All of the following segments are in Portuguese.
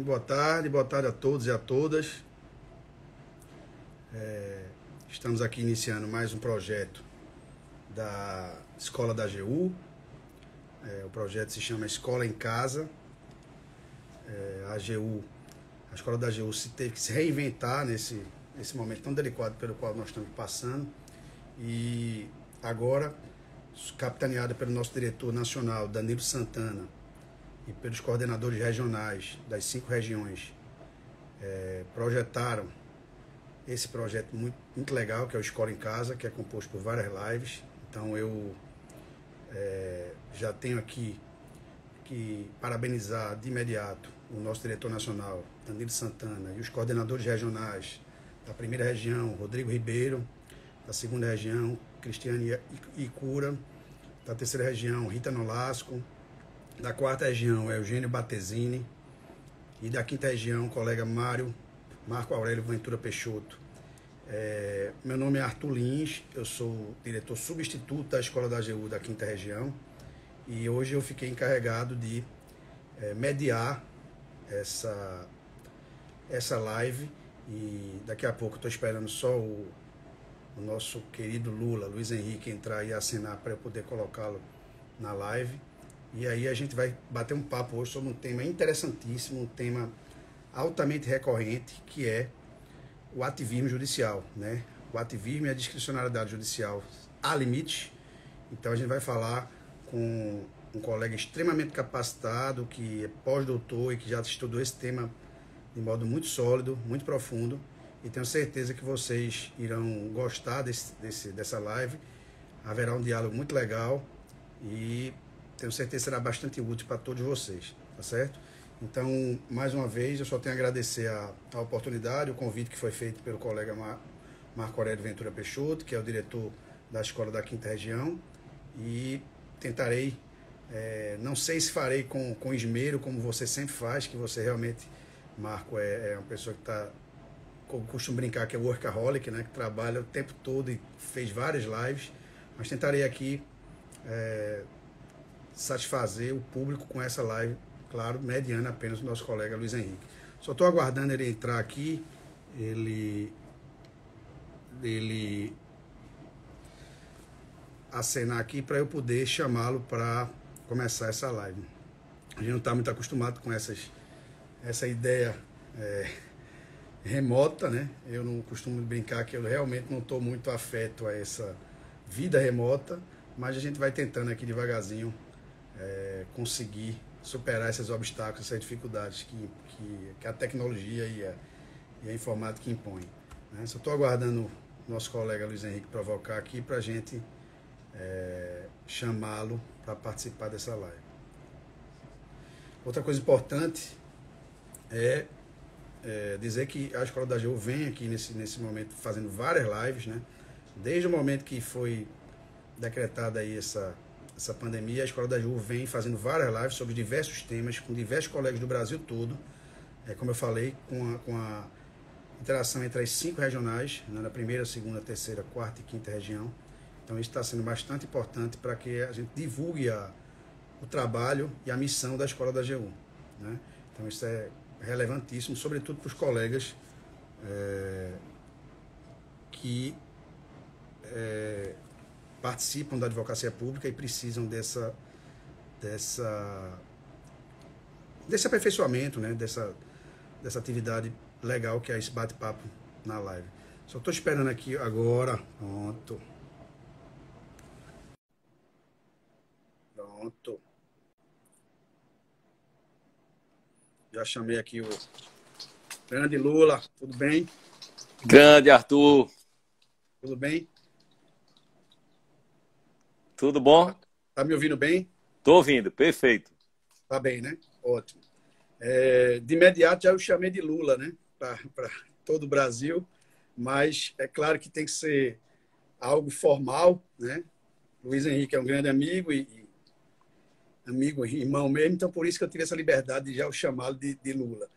Boa tarde a todos e a todas. Estamos aqui iniciando mais um projeto da Escola da AGU. O projeto se chama Escola em Casa. A Escola da AGU teve que se reinventar nesse momento tão delicado pelo qual nós estamos passando. E agora, capitaneada pelo nosso diretor nacional, Danilo Santana, e pelos coordenadores regionais das 5 regiões, projetaram esse projeto muito legal, que é o Escola em Casa, que é composto por várias lives. Então eu já tenho aqui que parabenizar de imediato o nosso diretor nacional, Danilo Santana, e os coordenadores regionais da primeira região, Rodrigo Ribeiro, da segunda região, Cristiane Icura, da terceira região, Rita Nolasco, da quarta região, Eugênio Battesini, e da quinta região, o colega Marco Aurélio Ventura Peixoto. Meu nome é Arthur Lins, eu sou diretor substituto da Escola da AGU da quinta região, e hoje eu fiquei encarregado de mediar essa live, e daqui a pouco estou esperando só o nosso querido Lula, Luiz Henrique, entrar e assinar para eu poder colocá-lo na live. E aí a gente vai bater um papo hoje sobre um tema interessantíssimo, um tema altamente recorrente, que é o ativismo judicial, né? O ativismo e a discricionariedade judicial há limite. Então a gente vai falar com um colega extremamente capacitado, que é pós-doutor e que já estudou esse tema de modo muito sólido, muito profundo. E tenho certeza que vocês irão gostar dessa live. Haverá um diálogo muito legal e tenho certeza que será bastante útil para todos vocês, tá certo? Então, mais uma vez, eu só tenho a agradecer a oportunidade, o convite que foi feito pelo colega Marco Aurélio Ventura Peixoto, que é o diretor da Escola da Quinta Região, e tentarei, não sei se farei com esmero, como você sempre faz, que você realmente, Marco, é uma pessoa que está, como costumo brincar, que é workaholic, né, que trabalha o tempo todo e fez várias lives, mas tentarei aqui satisfazer o público com essa live, claro, mediando apenas o nosso colega Luiz Henrique. Só estou aguardando ele entrar aqui, ele acenar aqui para eu poder chamá-lo para começar essa live. A gente não está muito acostumado com essa ideia remota, né? Eu não costumo brincar que eu realmente não estou muito afeto a essa vida remota, mas a gente vai tentando aqui devagarzinho conseguir superar esses obstáculos, essas dificuldades que a tecnologia e a informática impõem, né? Só estou aguardando o nosso colega Luiz Henrique provocar aqui para a gente chamá-lo para participar dessa live. Outra coisa importante é dizer que a Escola da AGU vem aqui nesse momento fazendo várias lives, né? Desde o momento que foi decretada aí essa pandemia, a Escola da AGU vem fazendo várias lives sobre diversos temas, com diversos colegas do Brasil todo, como eu falei, com a interação entre as 5 regionais, né, na primeira, segunda, terceira, quarta e quinta região. Então isso está sendo bastante importante para que a gente divulgue o trabalho e a missão da Escola da AGU, né? Então isso é relevantíssimo, sobretudo para os colegas que participam da advocacia pública e precisam desse aperfeiçoamento, né? dessa atividade legal que é esse bate-papo na live. Só estou esperando aqui agora. Pronto. Já chamei aqui o grande Lula. Tudo bem? Grande Arthur. Tudo bem? Tudo bom? Tá me ouvindo bem? Tô ouvindo, perfeito. Tá bem, né? Ótimo. De imediato já eu chamei de Lula, né? Para todo o Brasil, mas é claro que tem que ser algo formal, né? Luiz Henrique é um grande amigo amigo, irmão mesmo, então por isso que eu tive essa liberdade de já o chamá-lo de Lula.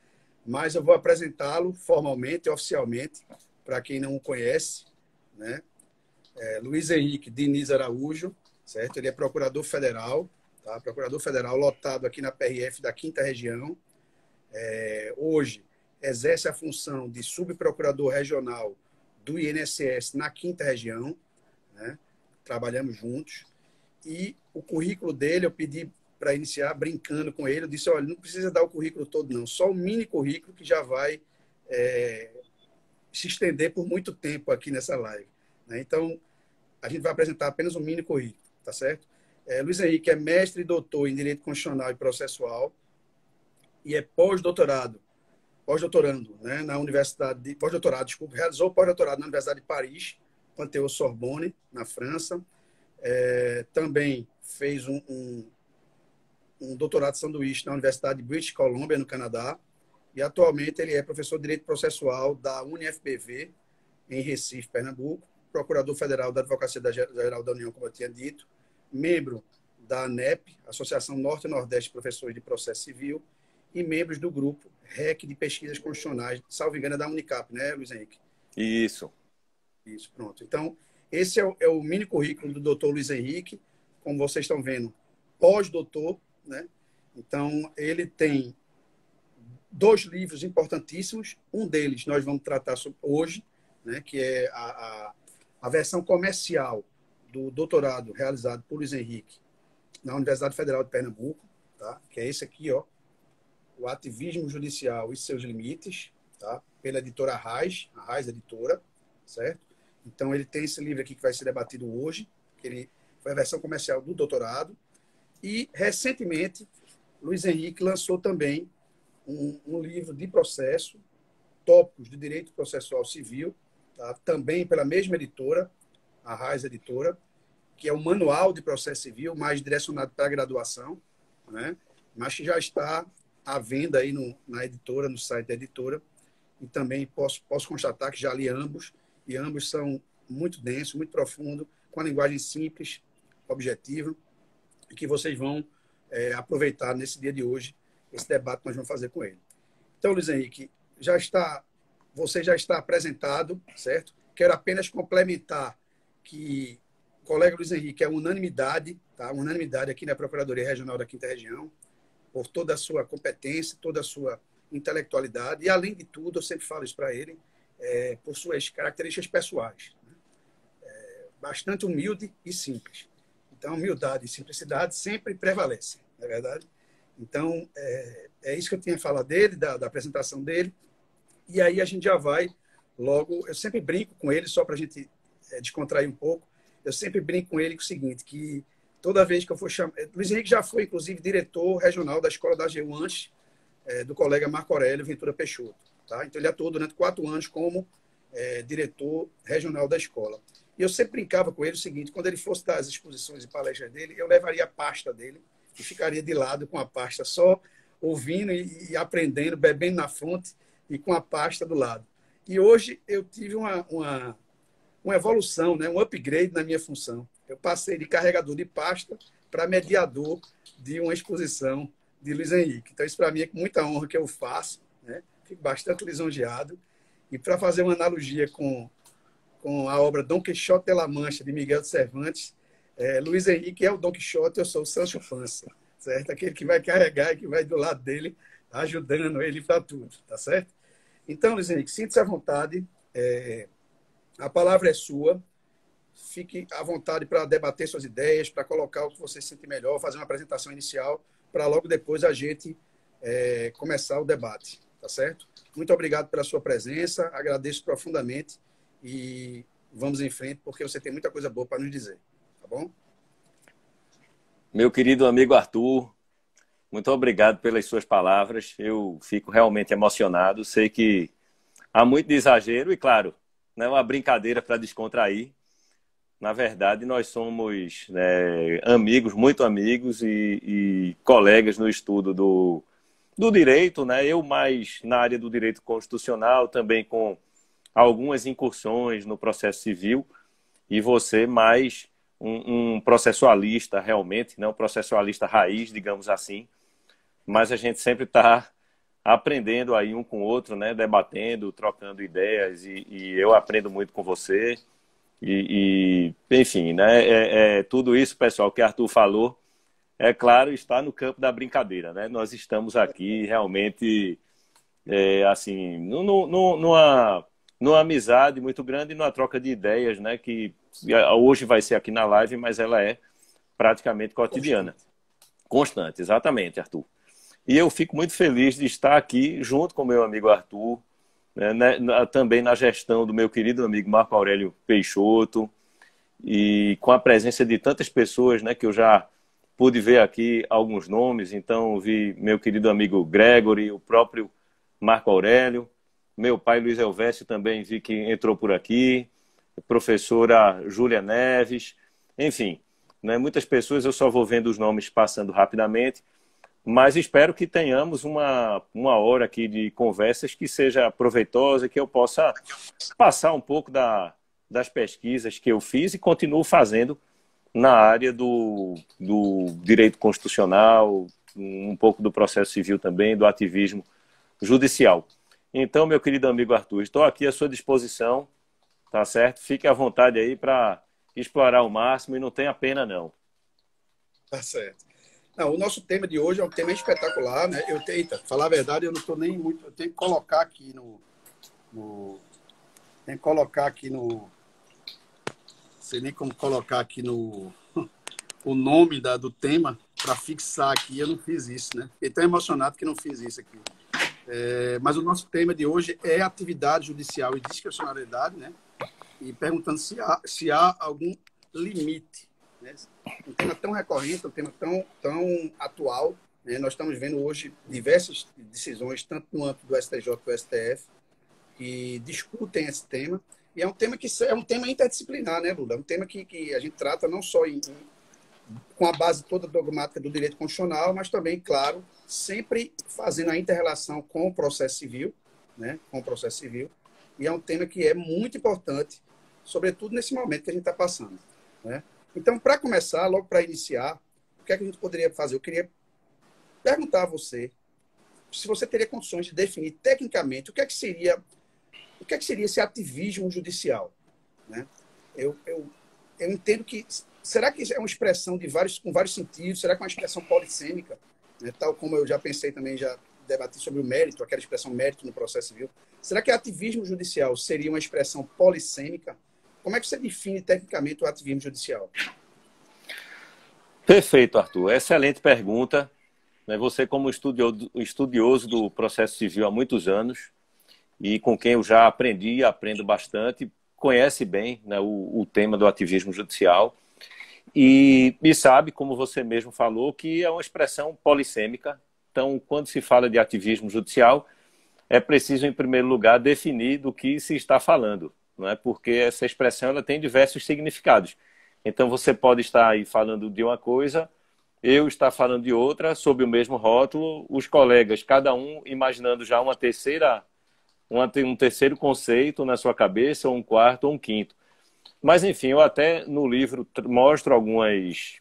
Mas eu vou apresentá-lo formalmente, oficialmente, para quem não o conhece, né? Luiz Henrique Diniz Araújo, certo? Ele é procurador federal, tá? Procurador federal lotado aqui na PRF da quinta região. hoje exerce a função de subprocurador regional do INSS na 5ª região, né? Trabalhamos juntos. E o currículo dele, eu pedi para iniciar brincando com ele, eu disse, olha, não precisa dar o currículo todo não, só o mini currículo que já vai se estender por muito tempo aqui nessa live, né? Então, a gente vai apresentar apenas um mini currículo, tá certo? Luiz Henrique é mestre e doutor em Direito Constitucional e Processual e é pós-doutorando, né, na Universidade realizou pós-doutorado na Universidade de Paris, Panthéon-Sorbonne, na França. Também fez um doutorado de sanduíche na Universidade de British Columbia, no Canadá, e atualmente ele é professor de Direito Processual da UniFPV, em Recife, Pernambuco, procurador federal da Advocacia Geral da União, como eu tinha dito, membro da ANEP, Associação Norte e Nordeste de Professores de Processo Civil, e membros do grupo REC de Pesquisas Constitucionais, salvo engano, da Unicap, né, Luiz Henrique? Isso. Isso, pronto. Então, esse é o mini currículo do doutor Luiz Henrique, como vocês estão vendo, pós-doutor, né? Então, ele tem 2 livros importantíssimos, um deles nós vamos tratar hoje, né, que é a versão comercial do doutorado realizado por Luiz Henrique na Universidade Federal de Pernambuco, tá? Que é esse aqui, ó, O Ativismo Judicial e Seus Limites, tá? Pela editora Raiz, a Raiz Editora, certo? Então, ele tem esse livro aqui que vai ser debatido hoje, que ele foi a versão comercial do doutorado. E, recentemente, Luiz Henrique lançou também um livro de processo, Tópicos do Direito Processual Civil, tá? Também pela mesma editora, a Raiz Editora, que é um manual de processo civil, mais direcionado para a graduação, né? Mas que já está à venda aí na editora, no site da editora. E também posso constatar que já li ambos, e ambos são muito densos, muito profundos, com a linguagem simples, objetiva, e que vocês vão aproveitar nesse dia de hoje, esse debate que nós vamos fazer com ele. Então, Luiz Henrique, você já está apresentado, certo? Quero apenas complementar que o colega Luiz Henrique é unanimidade, tá? Unanimidade aqui na Procuradoria Regional da 5ª Região, por toda a sua competência, toda a sua intelectualidade, e, além de tudo, eu sempre falo isso para ele, por suas características pessoais, né? Bastante humilde e simples. Então, humildade e simplicidade sempre prevalecem, não é verdade? Então, é isso que eu tinha falado dele, da apresentação dele, e aí a gente já vai logo. Eu sempre brinco com ele, só para a gente descontrair um pouco, eu sempre brinco com ele com o seguinte, que toda vez que eu for chamar... Luiz Henrique já foi, inclusive, diretor regional da Escola da AGU antes do colega Marco Aurélio Ventura Peixoto. Tá? Então, ele atuou durante 4 anos como diretor regional da escola. E eu sempre brincava com ele o seguinte, quando ele fosse dar as exposições e palestras dele, eu levaria a pasta dele e ficaria de lado com a pasta, só ouvindo e aprendendo, bebendo na fonte e com a pasta do lado. E hoje eu tive uma evolução, né? Um upgrade na minha função. Eu passei de carregador de pasta para mediador de uma exposição de Luiz Henrique. Então, isso para mim é com muita honra que eu faço, né? Fico bastante lisonjeado. E para fazer uma analogia com a obra Dom Quixote de la Mancha, de Miguel de Cervantes, Luiz Henrique é o Dom Quixote, eu sou o Sancho Panza, certo? Aquele que vai carregar e que vai do lado dele, ajudando ele para tudo, tá certo? Então, Luiz Henrique, sinta-se à vontade, a palavra é sua, fique à vontade para debater suas ideias, para colocar o que você sente melhor, fazer uma apresentação inicial, para logo depois a gente começar o debate, tá certo? Muito obrigado pela sua presença, agradeço profundamente e vamos em frente, porque você tem muita coisa boa para nos dizer, tá bom? Meu querido amigo Arthur, muito obrigado pelas suas palavras. Eu fico realmente emocionado. Sei que há muito de exagero e, claro, não é uma brincadeira para descontrair. Na verdade, nós somos amigos, muito amigos e colegas no estudo do direito, né? Eu mais na área do direito constitucional, também com algumas incursões no processo civil, e você mais um processualista realmente, né? Um processualista raiz, digamos assim, mas a gente sempre está aprendendo aí um com o outro, né? Debatendo, trocando ideias, e eu aprendo muito com você, enfim, né? Tudo isso, pessoal, que Arthur falou, é claro, está no campo da brincadeira, né? Nós estamos aqui realmente assim, numa amizade muito grande e numa troca de ideias, né? Que hoje vai ser aqui na live, mas ela é praticamente cotidiana. Constante, exatamente, Arthur. E eu fico muito feliz de estar aqui junto com meu amigo Arthur, né, também na gestão do meu querido amigo Marco Aurélio Peixoto, e com a presença de tantas pessoas, né, que eu já pude ver aqui alguns nomes. Então vi meu querido amigo Gregory, o próprio Marco Aurélio, meu pai Luiz Elvésio também vi que entrou por aqui, professora Júlia Neves, enfim, né, muitas pessoas. Eu só vou vendo os nomes passando rapidamente, mas espero que tenhamos uma hora aqui de conversas que seja proveitosa, que eu possa passar um pouco das pesquisas que eu fiz e continuo fazendo na área do direito constitucional, um pouco do processo civil também, do ativismo judicial. Então, meu querido amigo Arthur, estou aqui à sua disposição, tá certo? Fique à vontade aí para explorar o máximo e não tenha pena, não. Tá certo. Não, o nosso tema de hoje é um tema espetacular, né? Eita, falar a verdade, eu não estou nem muito. Eu tenho que colocar aqui tem que colocar aqui no. Não sei nem como colocar aqui no. O nome do tema para fixar aqui. Eu não fiz isso, né? Fiquei tão emocionado que não fiz isso aqui. Mas o nosso tema de hoje é atividade judicial e discricionariedade, né? E perguntando se há algum limite. Né? Um tema tão recorrente, um tema tão atual. Né? Nós estamos vendo hoje diversas decisões, tanto no âmbito do STJ quanto do STF, que discutem esse tema. E é um tema que é um tema interdisciplinar, né, Lula? É um tema que a gente trata não só com a base toda dogmática do direito constitucional, mas também, claro, sempre fazendo a inter-relação com o processo civil, né? Com o processo civil. E é um tema que é muito importante, sobretudo nesse momento que a gente está passando, né? Então, para começar, logo para iniciar, o que é que a gente poderia fazer? Eu queria perguntar a você se você teria condições de definir tecnicamente o que é que seria esse ativismo judicial, né? Eu entendo que será que é uma expressão com vários sentidos? Será que é uma expressão polissêmica, né? Tal como eu já pensei também, já debati sobre o mérito, aquela expressão mérito no processo civil. Será que ativismo judicial seria uma expressão polissêmica? Como é que você define tecnicamente o ativismo judicial? Perfeito, Arthur. Excelente pergunta. Você, como estudioso do processo civil há muitos anos e com quem eu já aprendi e aprendo bastante, conhece bem, né, o tema do ativismo judicial e sabe, como você mesmo falou, que é uma expressão polissêmica. Então, quando se fala de ativismo judicial, é preciso, em primeiro lugar, definir do que se está falando, não é? Porque essa expressão ela tem diversos significados. Então, você pode estar aí falando de uma coisa, eu estar falando de outra, sob o mesmo rótulo, os colegas, cada um imaginando já um terceiro conceito na sua cabeça, ou um quarto, ou um quinto. Mas, enfim, eu até no livro mostro algumas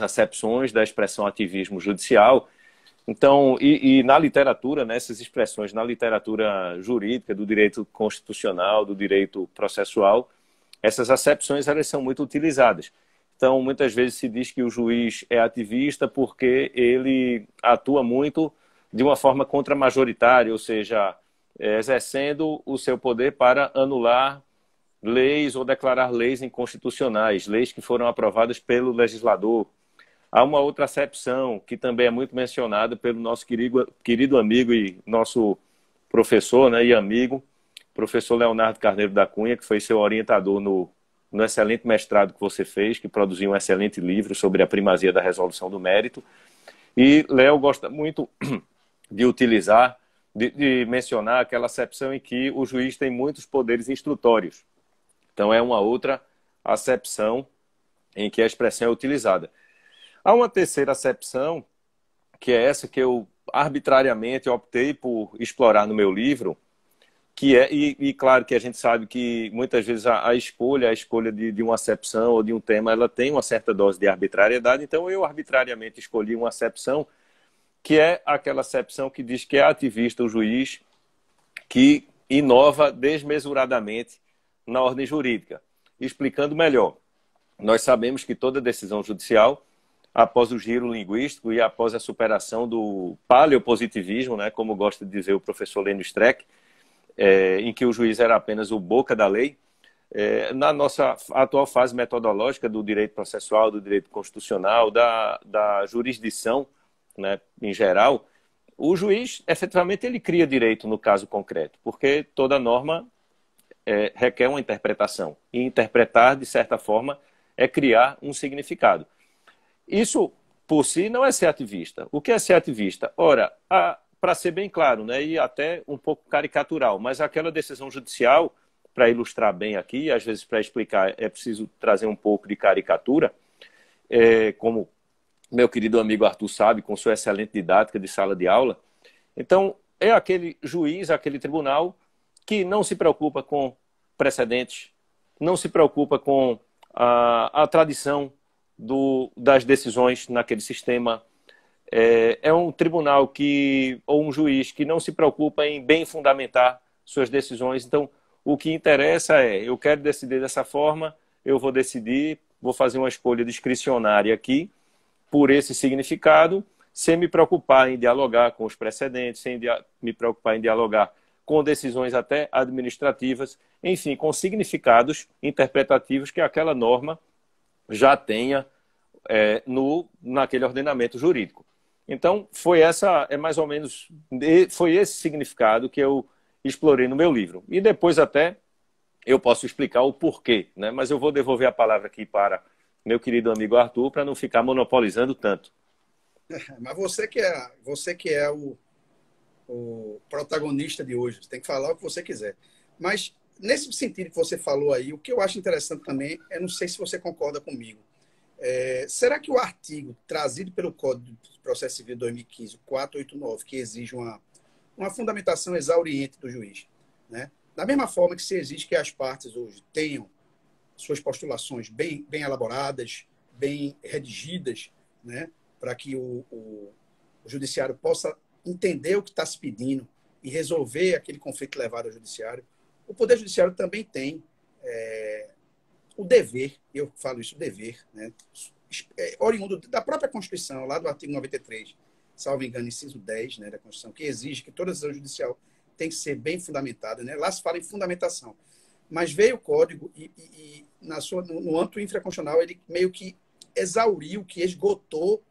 acepções da expressão ativismo judicial. Então, e na literatura, nessas expressões, na literatura jurídica, do direito constitucional, do direito processual, essas acepções elas são muito utilizadas. Então, muitas vezes se diz que o juiz é ativista porque ele atua muito de uma forma contramajoritária, ou seja, exercendo o seu poder para anular leis ou declarar leis inconstitucionais, leis que foram aprovadas pelo legislador. Há uma outra acepção que também é muito mencionada pelo nosso querido amigo e nosso professor, né, e amigo, professor Leonardo Carneiro da Cunha, que foi seu orientador no excelente mestrado que você fez, que produziu um excelente livro sobre a primazia da resolução do mérito. E Léo gosta muito de utilizar, de mencionar aquela acepção em que o juiz tem muitos poderes instrutórios. Então, é uma outra acepção em que a expressão é utilizada. Há uma terceira acepção, que é essa que eu arbitrariamente optei por explorar no meu livro, que é, e claro que a gente sabe que muitas vezes a escolha de uma acepção ou de um tema, ela tem uma certa dose de arbitrariedade. Então, eu arbitrariamente escolhi uma acepção que é aquela acepção que diz que é ativista o juiz que inova desmesuradamente na ordem jurídica. Explicando melhor, nós sabemos que toda decisão judicial após o giro linguístico e após a superação do paleopositivismo, né, como gosta de dizer o professor Lênio Streck, em que o juiz era apenas o boca da lei, na nossa atual fase metodológica do direito processual, do direito constitucional, da jurisdição, né, em geral, o juiz, efetivamente, ele cria direito no caso concreto, porque toda norma requer uma interpretação. E interpretar, de certa forma, é criar um significado. Isso, por si, não é ser ativista. O que é ser ativista? Ora, para ser bem claro, né, e até um pouco caricatural, mas aquela decisão judicial, para ilustrar bem aqui, e às vezes para explicar é preciso trazer um pouco de caricatura, como meu querido amigo Arthur sabe, com sua excelente didática de sala de aula. Então, é aquele juiz, aquele tribunal que não se preocupa com precedentes, não se preocupa com a tradição das decisões naquele sistema. É um tribunal ou um juiz que não se preocupa em bem fundamentar suas decisões. Então, o que interessa eu quero decidir dessa forma, eu vou decidir, vou fazer uma escolha discricionária aqui, por esse significado, sem me preocupar em dialogar com os precedentes, sem me preocupar em dialogar com decisões até administrativas, enfim, com significados interpretativos que aquela norma já tenha naquele ordenamento jurídico. Então, foi esse significado que eu explorei no meu livro. E depois até eu posso explicar o porquê, né? Mas eu vou devolver a palavra aqui para meu querido amigo Arthur, para não ficar monopolizando tanto. Mas você que é o protagonista de hoje, você tem que falar o que você quiser. Mas, nesse sentido que você falou aí, o que eu acho interessante também, não sei se você concorda comigo, será que o artigo trazido pelo Código de Processo Civil 2015, 489, que exige uma fundamentação exauriente do juiz, né? Da mesma forma que se exige que as partes hoje tenham suas postulações bem elaboradas, bem redigidas, né? Para que o judiciário possa entender o que está se pedindo e resolver aquele conflito levado ao judiciário, o Poder Judiciário também tem o dever, eu falo isso, o dever, né? Oriundo da própria Constituição, lá do artigo 93, salvo engano, inciso 10, né, da Constituição, que exige que toda decisão judicial tem que ser bem fundamentada, né? Lá se fala em fundamentação. Mas veio o Código e no âmbito infraconstitucional, ele meio que exauriu, que esgotou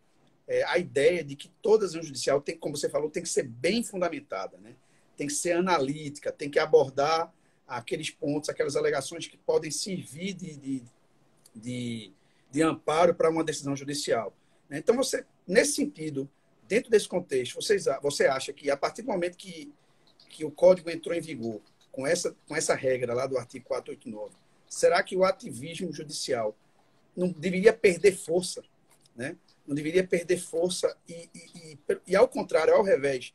a ideia de que toda decisão judicial tem, como você falou, tem que ser bem fundamentada, né? Tem que ser analítica, tem que abordar aqueles pontos, aquelas alegações que podem servir de amparo para uma decisão judicial, né? Então, nesse sentido, dentro desse contexto, você acha que a partir do momento que o Código entrou em vigor, com essa regra lá do artigo 489, será que o ativismo judicial não deveria perder força, né? Não deveria perder força e ao contrário, ao revés,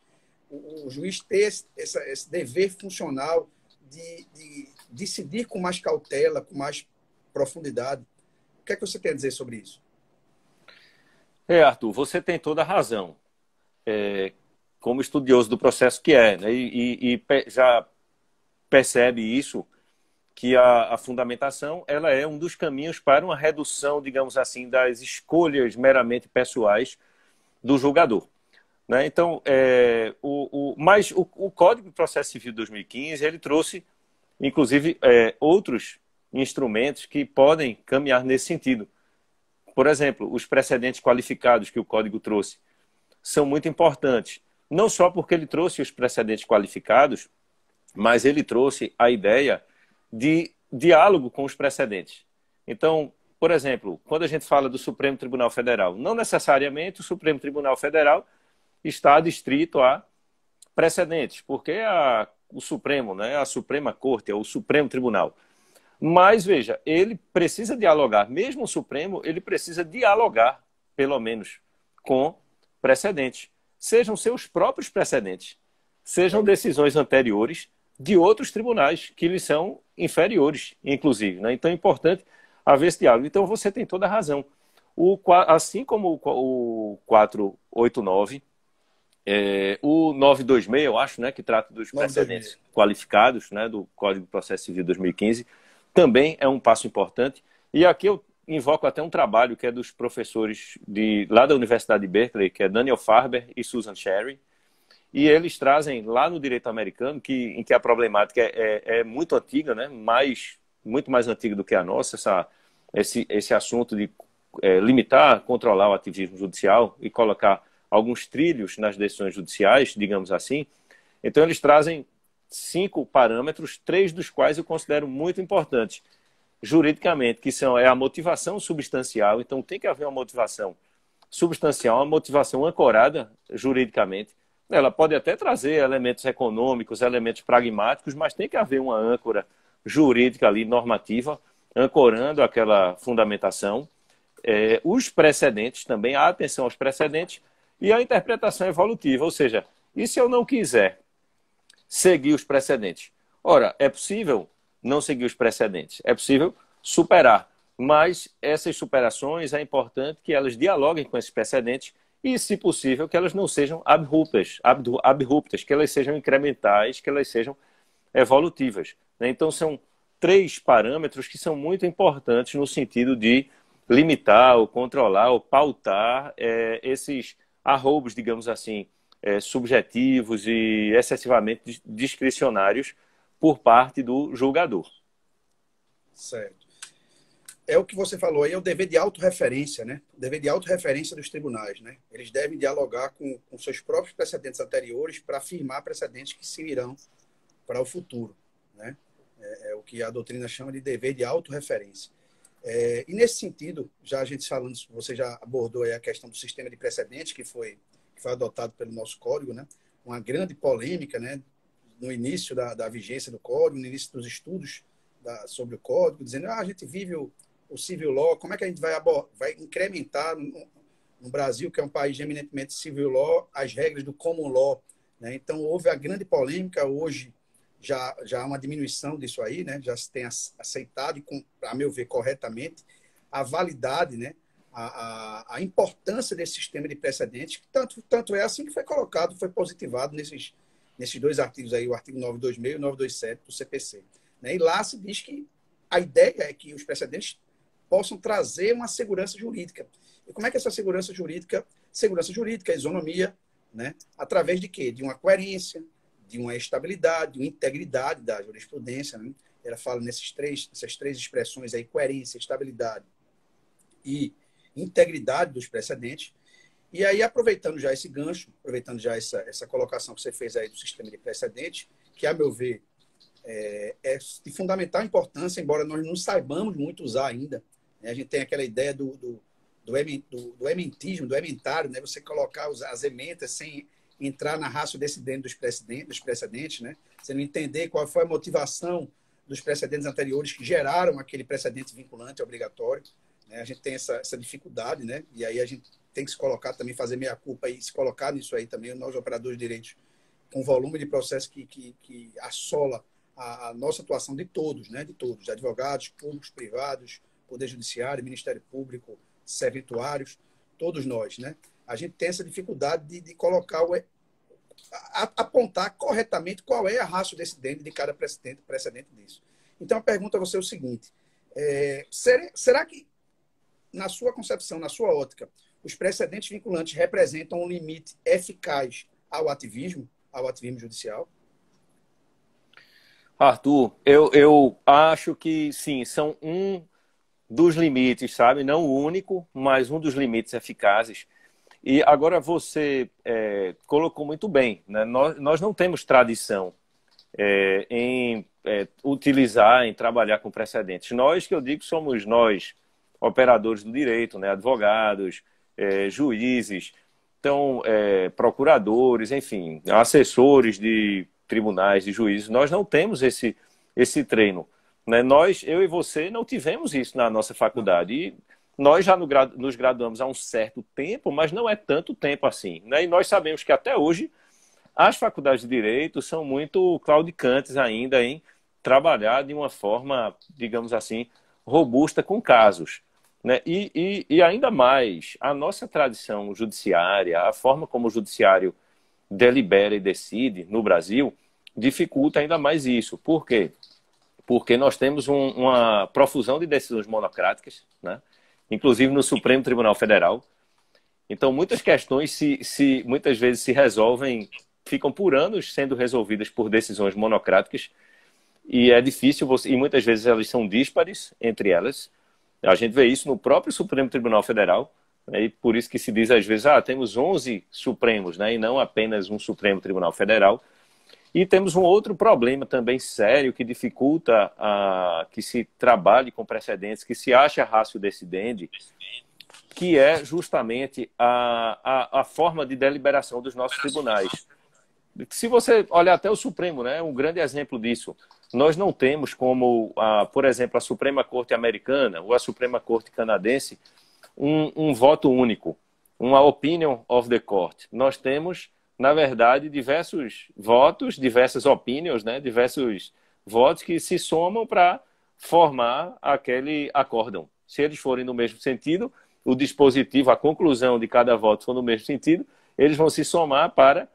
o juiz ter esse dever funcional de decidir com mais cautela, com mais profundidade? O que é que você tem a dizer sobre isso? Arthur, você tem toda a razão. Como estudioso do processo que né? Já percebe isso, que a fundamentação ela é um dos caminhos para uma redução, digamos assim, das escolhas meramente pessoais do julgador, né? Então, mas o Código de Processo Civil de 2015, ele trouxe, inclusive, outros instrumentos que podem caminhar nesse sentido. Por exemplo, os precedentes qualificados que o Código trouxe são muito importantes, não só porque ele trouxe os precedentes qualificados, mas ele trouxe a ideia de diálogo com os precedentes. Então, por exemplo, quando a gente fala do Supremo Tribunal Federal, não necessariamente o Supremo Tribunal Federal está adstrito a precedentes, porque o Supremo, né, a Suprema Corte, é o Supremo Tribunal. Mas, veja, ele precisa dialogar, mesmo o Supremo, ele precisa dialogar, pelo menos, com precedentes. Sejam seus próprios precedentes, sejam decisões anteriores de outros tribunais que lhes são inferiores, inclusive, né? Então é importante haver esse diálogo. Então você tem toda a razão. Assim como o 489, o 926, eu acho, né, que trata dos precedentes qualificados, né, do Código de Processo Civil 2015, também é um passo importante. E aqui eu invoco até um trabalho que é dos professores lá da Universidade de Berkeley, que é Daniel Farber e Susan Sherry, e eles trazem lá no direito americano em que a problemática é muito antiga, né? Muito mais antiga do que a nossa, esse assunto de limitar, controlar o ativismo judicial e colocar alguns trilhos nas decisões judiciais, digamos assim. Então, eles trazem 5 parâmetros, 3 dos quais eu considero muito importantes juridicamente, que é a motivação substancial. Então, tem que haver uma motivação substancial, uma motivação ancorada juridicamente. Ela pode até trazer elementos econômicos, elementos pragmáticos, mas tem que haver uma âncora jurídica ali, normativa, ancorando aquela fundamentação. Os precedentes também, a atenção aos precedentes e a interpretação evolutiva, ou seja, e se eu não quiser seguir os precedentes? Ora, é possível não seguir os precedentes, é possível superar, mas essas superações é importante que elas dialoguem com esses precedentes e, se possível, que elas não sejam abruptas, que elas sejam incrementais, que elas sejam evolutivas. Então, são 3 parâmetros que são muito importantes no sentido de limitar, ou controlar, ou pautar esses arroubos, digamos assim, subjetivos e excessivamente discricionários por parte do julgador. Certo. É o que você falou aí, é o dever de autorreferência, né? O dever de autorreferência dos tribunais, né? Eles devem dialogar com seus próprios precedentes anteriores para afirmar precedentes que seguirão para o futuro, né? É o que a doutrina chama de dever de autorreferência. E nesse sentido, já a gente falando, você já abordou aí a questão do sistema de precedentes que foi adotado pelo nosso código, né? Uma grande polêmica, né? No início da vigência do código, no início dos estudos sobre o código, dizendo a gente vive o civil law, como é que a gente vai incrementar no Brasil, que é um país eminentemente civil law, as regras do common law, né? Então, houve a grande polêmica, hoje já há uma diminuição disso aí, né? Já se tem aceitado, e, a meu ver, corretamente, a validade, né? A importância desse sistema de precedentes, que tanto é assim que foi colocado, foi positivado nesses 2 artigos aí, o artigo 926 e o 927 do CPC. Né? E lá se diz que a ideia é que os precedentes possam trazer uma segurança jurídica. E como é que essa segurança jurídica, isonomia, né? Através de quê? De uma coerência, de uma estabilidade, de uma integridade da jurisprudência, né? Ela fala nessas três expressões aí, coerência, estabilidade e integridade dos precedentes. E aí, aproveitando já esse gancho, aproveitando já essa colocação que você fez aí do sistema de precedentes, que, a meu ver, é de fundamental importância, embora nós não saibamos muito usar ainda. Né? A gente tem aquela ideia do ementismo, do ementário, né? Você colocar as ementas sem entrar na ratio decidente dos precedentes, né? Você não entender qual foi a motivação dos precedentes anteriores que geraram aquele precedente vinculante obrigatório. Né? A gente tem essa dificuldade, né? E aí a gente tem que se colocar também, fazer meia-culpa e se colocar nisso aí também, nós operadores de direitos, com volume de processo que assola a nossa atuação de todos, né? De todos, advogados, públicos, privados, Poder Judiciário, Ministério Público, serventuários, todos nós, né? A gente tem essa dificuldade de colocar, apontar corretamente qual é a ratio decidente de cada precedente disso. Então, a pergunta a você é o seguinte, será que, na sua concepção, na sua ótica, os precedentes vinculantes representam um limite eficaz ao ativismo judicial? Arthur, eu acho que sim, são um dos limites, sabe? Não o único, mas um dos limites eficazes. E agora você colocou muito bem, né? Nós não temos tradição em utilizar, em trabalhar com precedentes. Nós, que eu digo, somos nós, operadores do direito, né? Advogados, juízes, então, procuradores, enfim, assessores de tribunais, de juízes. Nós não temos esse treino. Né? Eu e você, não tivemos isso na nossa faculdade. E nós já nos graduamos há um certo tempo, mas não é tanto tempo assim. Né? E nós sabemos que até hoje as faculdades de direito são muito claudicantes ainda em trabalhar de uma forma, digamos assim, robusta com casos. Né? E ainda mais, a nossa tradição judiciária, a forma como o judiciário delibera e decide no Brasil, dificulta ainda mais isso. Por quê? Porque nós temos uma profusão de decisões monocráticas, né? inclusive no Supremo Tribunal Federal. Então, muitas questões muitas vezes se resolvem, ficam por anos sendo resolvidas por decisões monocráticas, e é difícil, e muitas vezes elas são díspares entre elas. A gente vê isso no próprio Supremo Tribunal Federal, né, e por isso que se diz às vezes, temos 11 Supremos, né, e não apenas um Supremo Tribunal Federal. E temos um outro problema também sério que dificulta que se trabalhe com precedentes, que se acha ratio decidendi, que é justamente a forma de deliberação dos nossos tribunais. Se você olhar até o Supremo, né, um grande exemplo disso, nós não temos como, por exemplo, a Suprema Corte Americana ou a Suprema Corte Canadense, um voto único, uma opinion of the court. Nós temos, na verdade, diversos votos, diversas opinions, né, diversos votos que se somam para formar aquele acórdão. Se eles forem no mesmo sentido, o dispositivo, a conclusão de cada voto for no mesmo sentido, eles vão se somar para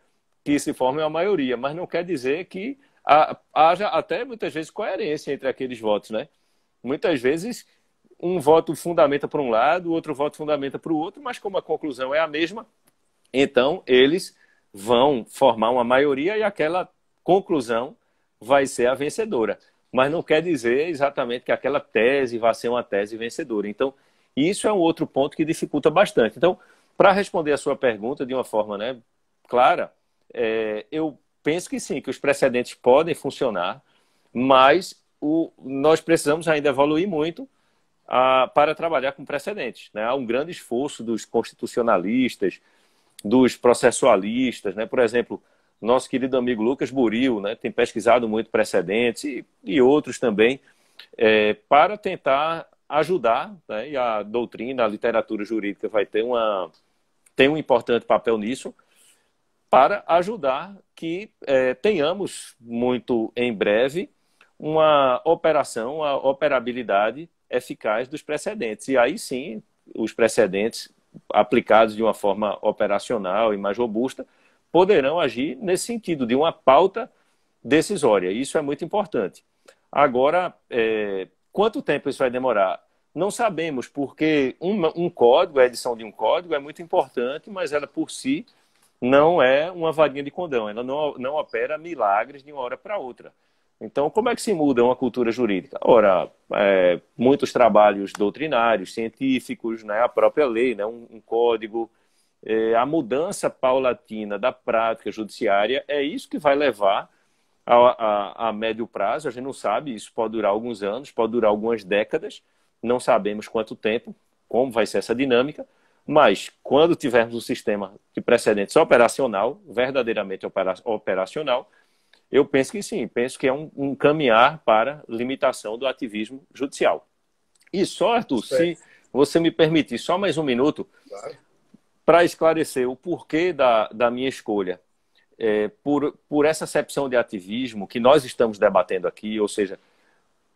que se forme uma maioria, mas não quer dizer que haja até muitas vezes coerência entre aqueles votos, né? Muitas vezes um voto fundamenta para um lado, o outro voto fundamenta para o outro, mas como a conclusão é a mesma, então eles vão formar uma maioria e aquela conclusão vai ser a vencedora. Mas não quer dizer exatamente que aquela tese vai ser uma tese vencedora. Então, isso é um outro ponto que dificulta bastante. Então, para responder a sua pergunta de uma forma, né, clara, eu penso que sim, que os precedentes podem funcionar, mas nós precisamos ainda evoluir muito para trabalhar com precedentes, né? Há um grande esforço dos constitucionalistas, dos processualistas, né? Por exemplo, nosso querido amigo Lucas Buril, né, tem pesquisado muito precedentes e outros também, para tentar ajudar, né? E a doutrina, a literatura jurídica tem um importante papel nisso, para ajudar que tenhamos muito em breve uma operação, a operabilidade eficaz dos precedentes. E aí sim, os precedentes aplicados de uma forma operacional e mais robusta poderão agir nesse sentido, de uma pauta decisória. Isso é muito importante. Agora, quanto tempo isso vai demorar? Não sabemos, porque um código, a edição de um código é muito importante, mas ela por si não é uma varinha de condão, ela não opera milagres de uma hora para outra. Então, como é que se muda uma cultura jurídica? Ora, muitos trabalhos doutrinários, científicos, né, a própria lei, né, um código, a mudança paulatina da prática judiciária, é isso que vai levar a médio prazo. A gente não sabe, isso pode durar alguns anos, pode durar algumas décadas, não sabemos quanto tempo, como vai ser essa dinâmica, mas quando tivermos um sistema de precedentes operacional, verdadeiramente operacional, eu penso que sim, penso que é um caminhar para limitação do ativismo judicial. E só, Arthur, se você me permitir só mais um minuto, claro, para esclarecer o porquê da minha escolha por essa acepção de ativismo que nós estamos debatendo aqui, ou seja,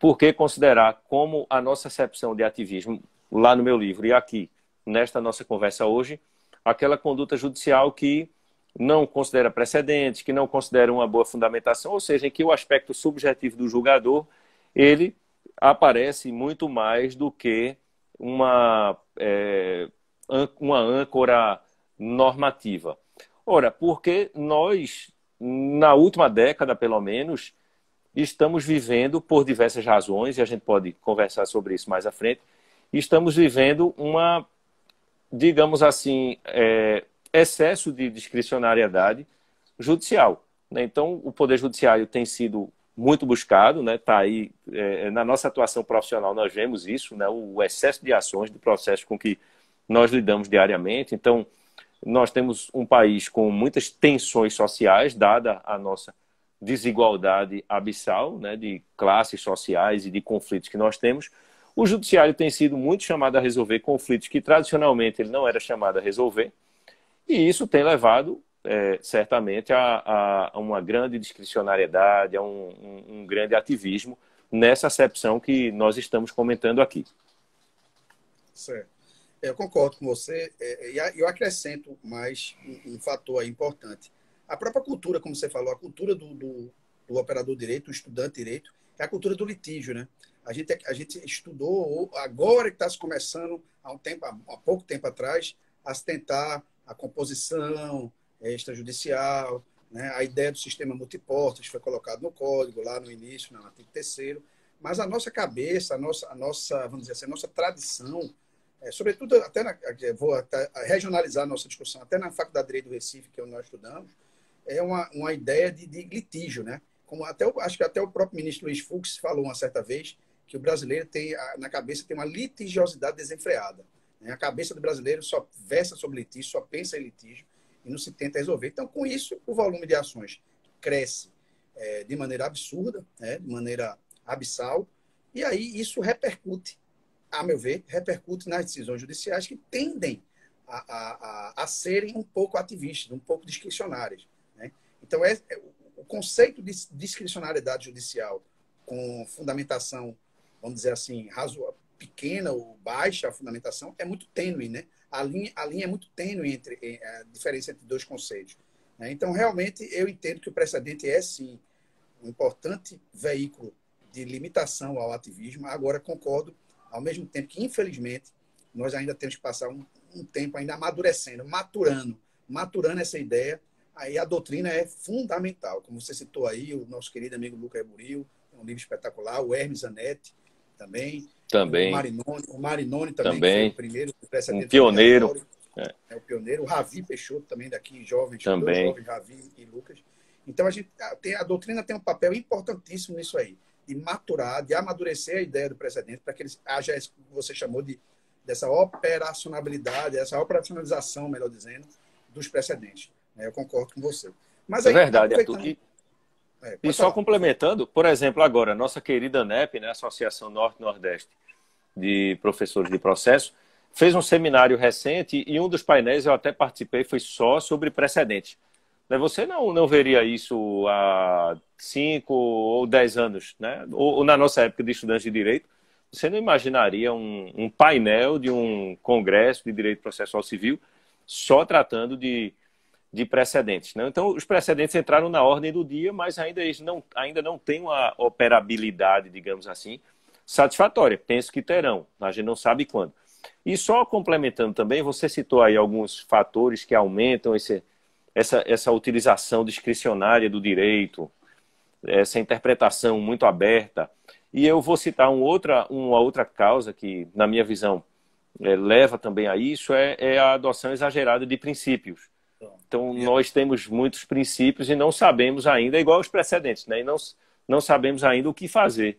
por que considerar como a nossa acepção de ativismo, lá no meu livro e aqui, nesta nossa conversa hoje, aquela conduta judicial que não considera precedentes, que não considera uma boa fundamentação, ou seja, em que o aspecto subjetivo do julgador, ele aparece muito mais do que uma âncora normativa. Ora, porque nós, na última década, pelo menos, estamos vivendo, por diversas razões, e a gente pode conversar sobre isso mais à frente, estamos vivendo digamos assim, excesso de discricionariedade judicial, né? Então, o Poder Judiciário tem sido muito buscado, né? Tá aí, na nossa atuação profissional nós vemos isso, né? O excesso de ações, de processos com que nós lidamos diariamente. Então, nós temos um país com muitas tensões sociais, dada a nossa desigualdade abissal, né? De classes sociais e de conflitos que nós temos. O judiciário tem sido muito chamado a resolver conflitos que tradicionalmente ele não era chamado a resolver, e isso tem levado, certamente, a uma grande discricionariedade, a um grande ativismo nessa acepção que nós estamos comentando aqui. Certo. Eu concordo com você, e eu acrescento mais um fator aí importante. A própria cultura, como você falou, a cultura do operador de direito, do estudante de direito, é a cultura do litígio, né? a gente estudou, agora que está se começando, há pouco tempo atrás, a se tentar a composição extrajudicial, né? A ideia do sistema multiportas foi colocado no código, lá no início, no artigo 3º, mas a nossa cabeça, a nossa, vamos dizer assim, a nossa tradição, sobretudo, vou até regionalizar a nossa discussão, até na Faculdade de Direito do Recife, que é onde nós estudamos, é uma ideia de litígio, né? Como acho que até o próprio ministro Luiz Fux falou uma certa vez que o brasileiro na cabeça tem uma litigiosidade desenfreada. Né? A cabeça do brasileiro só versa sobre litígio, só pensa em litígio e não se tenta resolver. Então, com isso, o volume de ações cresce de maneira absurda, né? De maneira abissal, e aí isso repercute, a meu ver, repercute nas decisões judiciais que tendem a serem um pouco ativistas, um pouco discricionárias. Né? Então, o conceito de discricionariedade judicial com fundamentação, vamos dizer assim, pequena ou baixa a fundamentação, é muito tênue, né? A linha é muito tênue entre a diferença entre dois conceitos. Né? Então, realmente, eu entendo que o precedente é, sim, um importante veículo de limitação ao ativismo. Agora, concordo, ao mesmo tempo que, infelizmente, nós ainda temos que passar um tempo ainda amadurecendo, maturando essa ideia. Aí a doutrina é fundamental. Como você citou aí, o nosso querido amigo Lucas Buril, um livro espetacular, o Hermes Zanetti também. Também. O Marinoni também, que foi o primeiro precedente. Um pioneiro. É o pioneiro. O Ravi Peixoto também daqui, jovens, também. dois jovens, Ravi e Lucas. Então, a doutrina tem um papel importantíssimo nisso aí, de maturar, de amadurecer a ideia do precedente, para que haja isso que você chamou dessa operacionalidade, essa operacionalização, melhor dizendo, dos precedentes. Eu concordo com você. Mas aí, verdade, Arthur. E só complementando, por exemplo, agora, nossa querida ANEP, né, Associação Norte-Nordeste de Professores de Processo, fez um seminário recente e um dos painéis eu até participei, foi só sobre precedentes. Você não veria isso há 5 ou 10 anos, né? Ou na nossa época de estudantes de direito, você não imaginaria um painel de um congresso de direito processual civil só tratando de precedentes. Né? Então, os precedentes entraram na ordem do dia, mas ainda não têm uma operabilidade, digamos assim, satisfatória. Penso que terão, a gente não sabe quando. E só complementando também, você citou aí alguns fatores que aumentam essa utilização discricionária do direito, essa interpretação muito aberta. E eu vou citar uma outra causa que, na minha visão, leva também a isso, é a adoção exagerada de princípios. Então, nós temos muitos princípios e não sabemos ainda, igual os precedentes, né? E não sabemos ainda o que fazer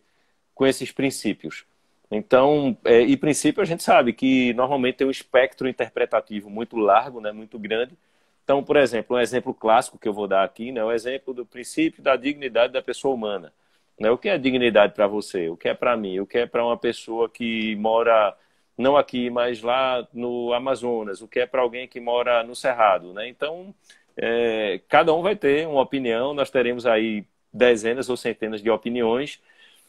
com esses princípios. Então, e princípio a gente sabe que normalmente tem um espectro interpretativo muito largo, né? Muito grande. Então, por exemplo, um exemplo clássico que eu vou dar aqui, né? O exemplo do princípio da dignidade da pessoa humana. Né? O que é dignidade para você? O que é para mim? O que é para uma pessoa que mora, não aqui, mas lá no Amazonas? O que é para alguém que mora no Cerrado? Né? Então, cada um vai ter uma opinião, nós teremos aí dezenas ou centenas de opiniões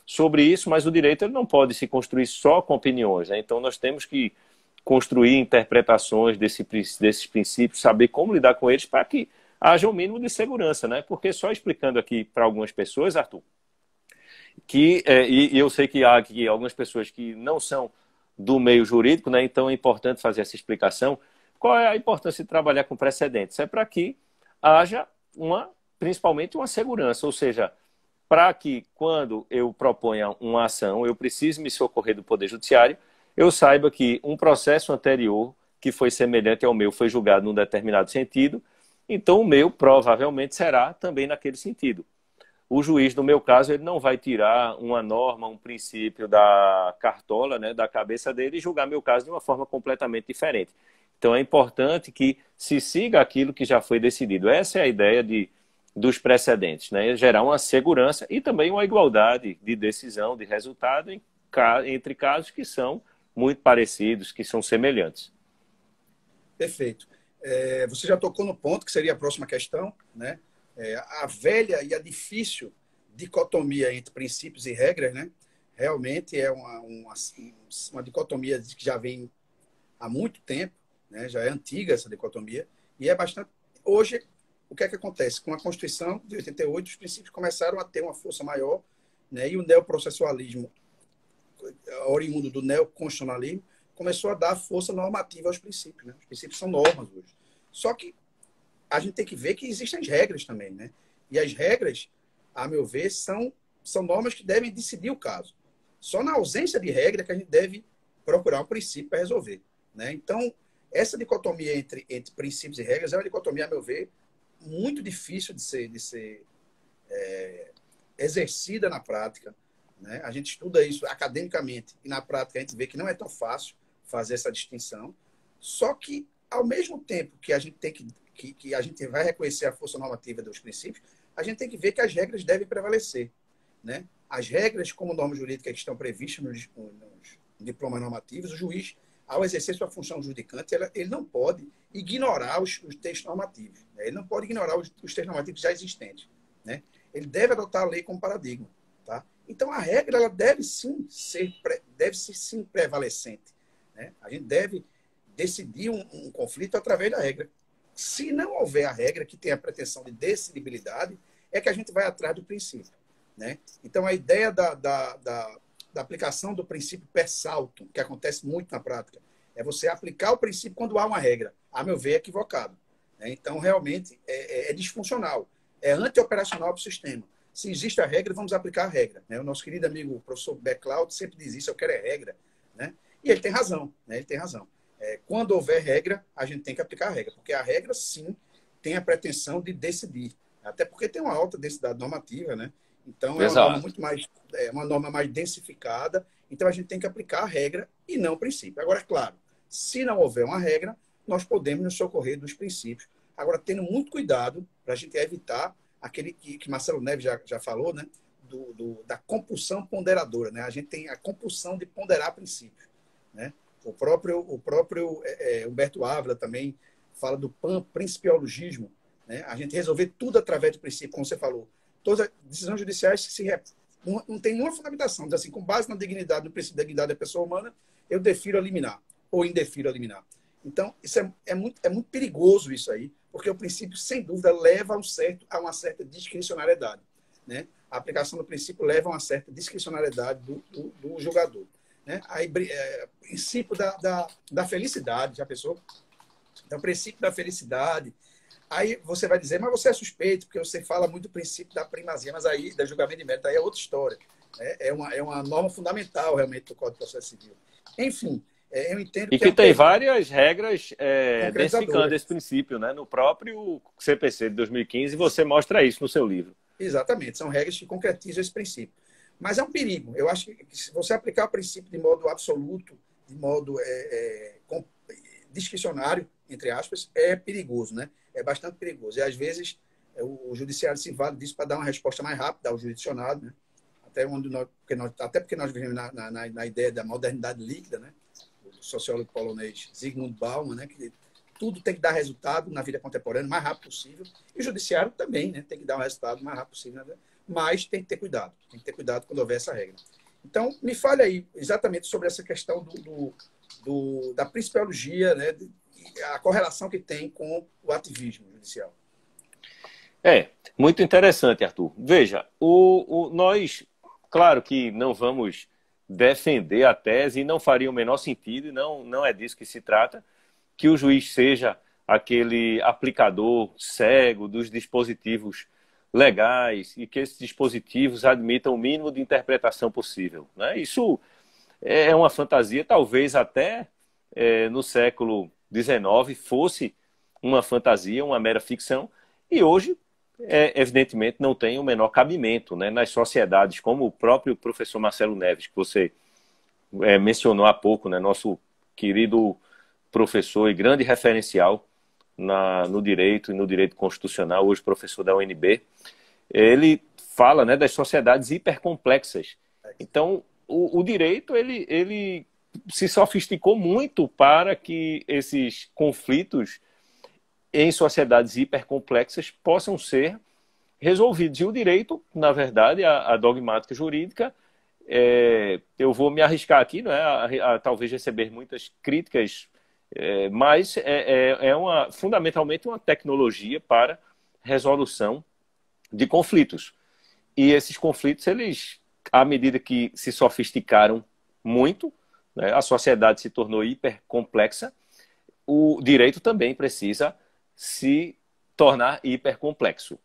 sobre isso, mas o direito ele não pode se construir só com opiniões. Né? Então, nós temos que construir interpretações desses princípios, saber como lidar com eles para que haja um mínimo de segurança. Né? Porque só explicando aqui para algumas pessoas, Arthur, e eu sei que há aqui algumas pessoas que não são do meio jurídico, né? Então é importante fazer essa explicação. Qual é a importância de trabalhar com precedentes? É para que haja principalmente uma segurança, ou seja, para que quando eu proponha uma ação, eu precise me socorrer do Poder Judiciário, eu saiba que um processo anterior, que foi semelhante ao meu, foi julgado num determinado sentido, então o meu provavelmente será também naquele sentido. O juiz, no meu caso, ele não vai tirar uma norma, um princípio da cartola, né, da cabeça dele e julgar meu caso de uma forma completamente diferente. Então é importante que se siga aquilo que já foi decidido. Essa é a ideia dos precedentes, né? Gerar uma segurança e também uma igualdade de decisão, de resultado entre casos que são muito parecidos, que são semelhantes. Perfeito. Você já tocou no ponto, que seria a próxima questão, né? A velha e a difícil dicotomia entre princípios e regras, né? Realmente é uma dicotomia que já vem há muito tempo, né? Já é antiga essa dicotomia, e é bastante... Hoje, o que é que acontece? Com a Constituição de 88, os princípios começaram a ter uma força maior, né? E o neoprocessualismo oriundo do neoconstitucionalismo, começou a dar força normativa aos princípios, né? Os princípios são normas hoje. Só que a gente tem que ver que existem as regras também, né? E as regras, a meu ver, são normas que devem decidir o caso. Só na ausência de regra que a gente deve procurar um princípio para resolver, né? Então, essa dicotomia entre princípios e regras é uma dicotomia, a meu ver, muito difícil de ser exercida na prática, né? A gente estuda isso academicamente e na prática a gente vê que não é tão fácil fazer essa distinção. Só que, ao mesmo tempo que a gente tem que a gente vai reconhecer a força normativa dos princípios, a gente tem que ver que as regras devem prevalecer, né? As regras, como normas jurídicas que estão previstas nos diplomas normativos, o juiz, ao exercer sua função judicante, ele não pode ignorar os textos normativos, né? Ele não pode ignorar os textos normativos já existentes, né? Ele deve adotar a lei como paradigma, tá? Então, a regra ela deve ser prevalecente, né? A gente deve decidir um conflito através da regra. Se não houver a regra que tem a pretensão de decidibilidade, é que a gente vai atrás do princípio, né? Então, a ideia da aplicação do princípio per saltum, que acontece muito na prática, é você aplicar o princípio quando há uma regra. A meu ver, é equivocado, né? Então, realmente, é disfuncional, é anti-operacional para o sistema. Se existe a regra, vamos aplicar a regra, né? O nosso querido amigo o professor Becklaud sempre diz isso, eu quero é regra, né? E ele tem razão, né? Ele tem razão. Quando houver regra, a gente tem que aplicar a regra, porque a regra, sim, tem a pretensão de decidir, até porque tem uma alta densidade normativa, né? Então, é uma norma muito mais, uma norma mais densificada, então a gente tem que aplicar a regra e não o princípio. Agora, é claro, se não houver uma regra, nós podemos nos socorrer dos princípios. Agora, tendo muito cuidado para a gente evitar aquele que Marcelo Neves já falou, né? Da compulsão ponderadora, né? A gente tem a compulsão de ponderar princípios, né? O próprio Humberto Ávila também fala do principiologismo, né? A gente resolver tudo através do princípio, como você falou. Todas as decisões judiciais não tem nenhuma fundamentação. Diz assim, com base na dignidade, no princípio da dignidade da pessoa humana, eu defiro a liminar ou indefiro a liminar. Então, isso é muito perigoso isso aí, porque o princípio, sem dúvida, leva a uma certa discricionariedade, né? A aplicação do princípio leva a uma certa discricionariedade do julgador, né? Aí, princípio da felicidade, já pensou? Então, o princípio da felicidade. Aí você vai dizer, mas você é suspeito, porque você fala muito do princípio da primazia, mas aí, da julgamento de mérito, aí é outra história, né? É uma norma fundamental, realmente, do Código de Processo Civil. Enfim, eu entendo e que tem várias regras densificando esse princípio, né? No próprio CPC de 2015, você mostra isso no seu livro. Exatamente, são regras que concretizam esse princípio. Mas é um perigo. Eu acho que se você aplicar o princípio de modo absoluto, de modo discricionário, entre aspas, é perigoso, né? É bastante perigoso. E, às vezes, o judiciário se vale disso para dar uma resposta mais rápida ao jurisdicionado, né? Até porque nós vivemos na ideia da modernidade líquida, né? O sociólogo polonês Zygmunt Bauman, né? Que tudo tem que dar resultado na vida contemporânea o mais rápido possível. E o judiciário também, né? Tem que dar um resultado o mais rápido possível, né? Mas tem que ter cuidado. Tem que ter cuidado quando houver essa regra. Então, me fale aí exatamente sobre essa questão da principiologia, né? A correlação que tem com o ativismo judicial. Muito interessante, Arthur. Veja, nós, claro que não vamos defender a tese e não faria o menor sentido, e não é disso que se trata, que o juiz seja aquele aplicador cego dos dispositivos legais e que esses dispositivos admitam o mínimo de interpretação possível, né? Isso é uma fantasia, talvez até no século XIX fosse uma fantasia, uma mera ficção, e hoje, evidentemente, não tem o menor cabimento, né, nas sociedades, como o próprio professor Marcelo Neves, que você mencionou há pouco, né, nosso querido professor e grande referencial no direito e no direito constitucional, hoje professor da UNB, ele fala, né, das sociedades hipercomplexas. Então, o direito, ele se sofisticou muito para que esses conflitos em sociedades hipercomplexas possam ser resolvidos. E o direito, na verdade, a dogmática jurídica, eu vou me arriscar aqui, não é, a talvez receber muitas críticas, mas fundamentalmente uma tecnologia para resolução de conflitos. E esses conflitos, eles, à medida que se sofisticaram muito, né? A sociedade se tornou hipercomplexa, o direito também precisa se tornar hipercomplexo.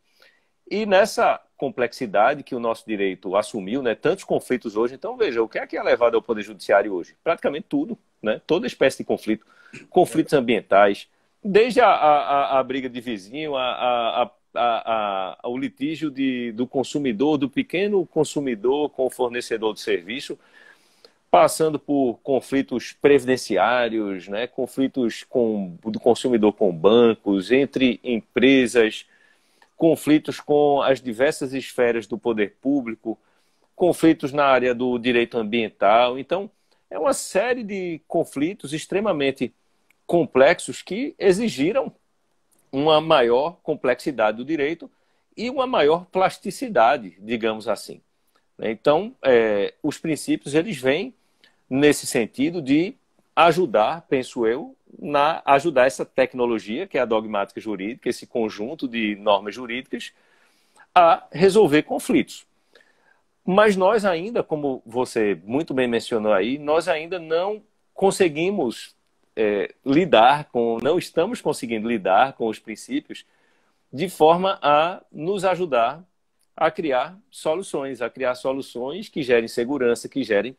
E nessa complexidade que o nosso direito assumiu, né, tantos conflitos hoje, então veja, o que é levado ao Poder Judiciário hoje? Praticamente tudo, né? Toda espécie de conflito, conflitos ambientais, desde a briga de vizinho, ao litígio do consumidor, do pequeno consumidor com o fornecedor de serviço, passando por conflitos previdenciários, né, conflitos do consumidor com bancos, entre empresas, conflitos com as diversas esferas do poder público, conflitos na área do direito ambiental. Então, é uma série de conflitos extremamente complexos que exigiram uma maior complexidade do direito e uma maior plasticidade, digamos assim. Então, os princípios eles vêm nesse sentido de ajudar, penso eu, ajudar essa tecnologia, que é a dogmática jurídica, esse conjunto de normas jurídicas, a resolver conflitos. Mas nós ainda, como você muito bem mencionou aí, nós ainda não conseguimos não estamos conseguindo lidar com os princípios de forma a nos ajudar a criar soluções que gerem segurança, que gerem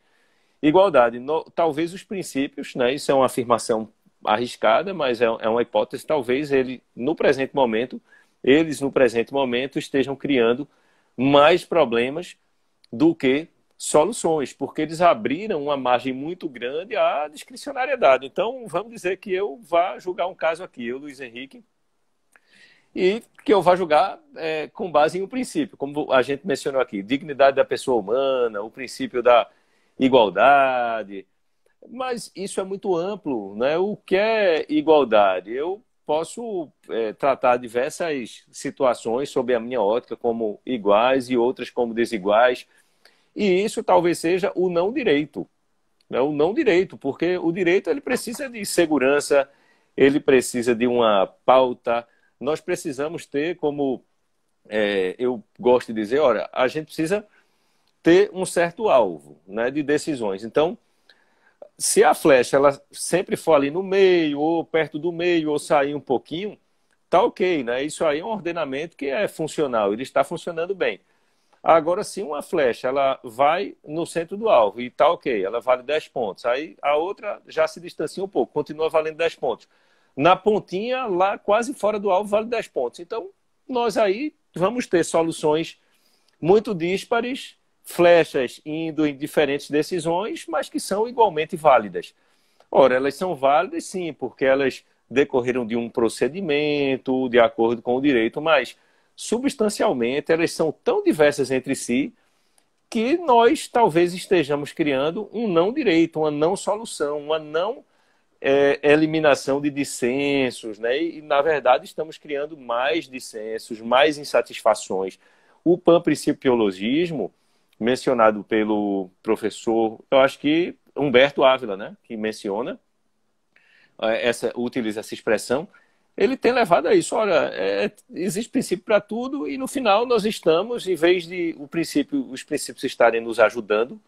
igualdade. Talvez os princípios, né, isso é uma afirmação arriscada, mas é uma hipótese, talvez eles no presente momento estejam criando mais problemas do que soluções, porque eles abriram uma margem muito grande à discricionariedade. Então, vamos dizer que eu vá julgar um caso aqui, eu, Luiz Henrique, e que eu vá julgar com base em um princípio, como a gente mencionou aqui, dignidade da pessoa humana, o princípio da igualdade, mas isso é muito amplo, né? O que é igualdade? Eu posso tratar diversas situações sob a minha ótica como iguais e outras como desiguais, e isso talvez seja o não direito, né? O não direito, porque o direito ele precisa de segurança, ele precisa de uma pauta. Nós precisamos ter, como eu gosto de dizer, olha, a gente precisa ter um certo alvo, né, de decisões. Então, se a flecha ela sempre for ali no meio, ou perto do meio, ou sair um pouquinho, tá ok, né? Isso aí é um ordenamento que é funcional, ele está funcionando bem. Agora, se uma flecha ela vai no centro do alvo e tá ok, ela vale 10 pontos, aí a outra já se distancia um pouco, continua valendo 10 pontos. Na pontinha, lá quase fora do alvo, vale 10 pontos. Então, nós aí vamos ter soluções muito díspares, flechas indo em diferentes decisões, mas que são igualmente válidas. Ora, elas são válidas sim, porque elas decorreram de um procedimento, de acordo com o direito, mas substancialmente elas são tão diversas entre si que nós talvez estejamos criando um não direito, uma não solução, uma não eliminação de dissensos, né? E, na verdade, estamos criando mais dissensos, mais insatisfações. O panprincipio-piologismo, mencionado pelo professor, eu acho que Humberto Ávila, né? Que menciona, utiliza essa expressão, ele tem levado a isso. Olha, existe princípio para tudo e, no final, nós estamos, em vez de os princípios estarem nos ajudando,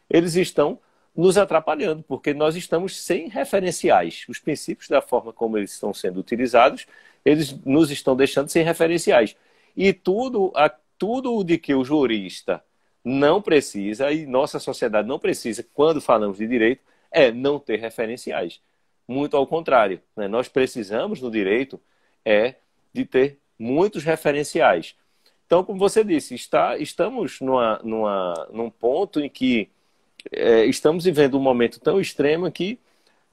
eles estão nos atrapalhando, porque nós estamos sem referenciais. Os princípios, da forma como eles estão sendo utilizados, eles nos estão deixando sem referenciais. E tudo de que o jurista não precisa, e nossa sociedade não precisa, quando falamos de direito, é não ter referenciais. Muito ao contrário, né? Nós precisamos, no direito, de ter muitos referenciais. Então, como você disse, estamos num ponto em que estamos vivendo um momento tão extremo que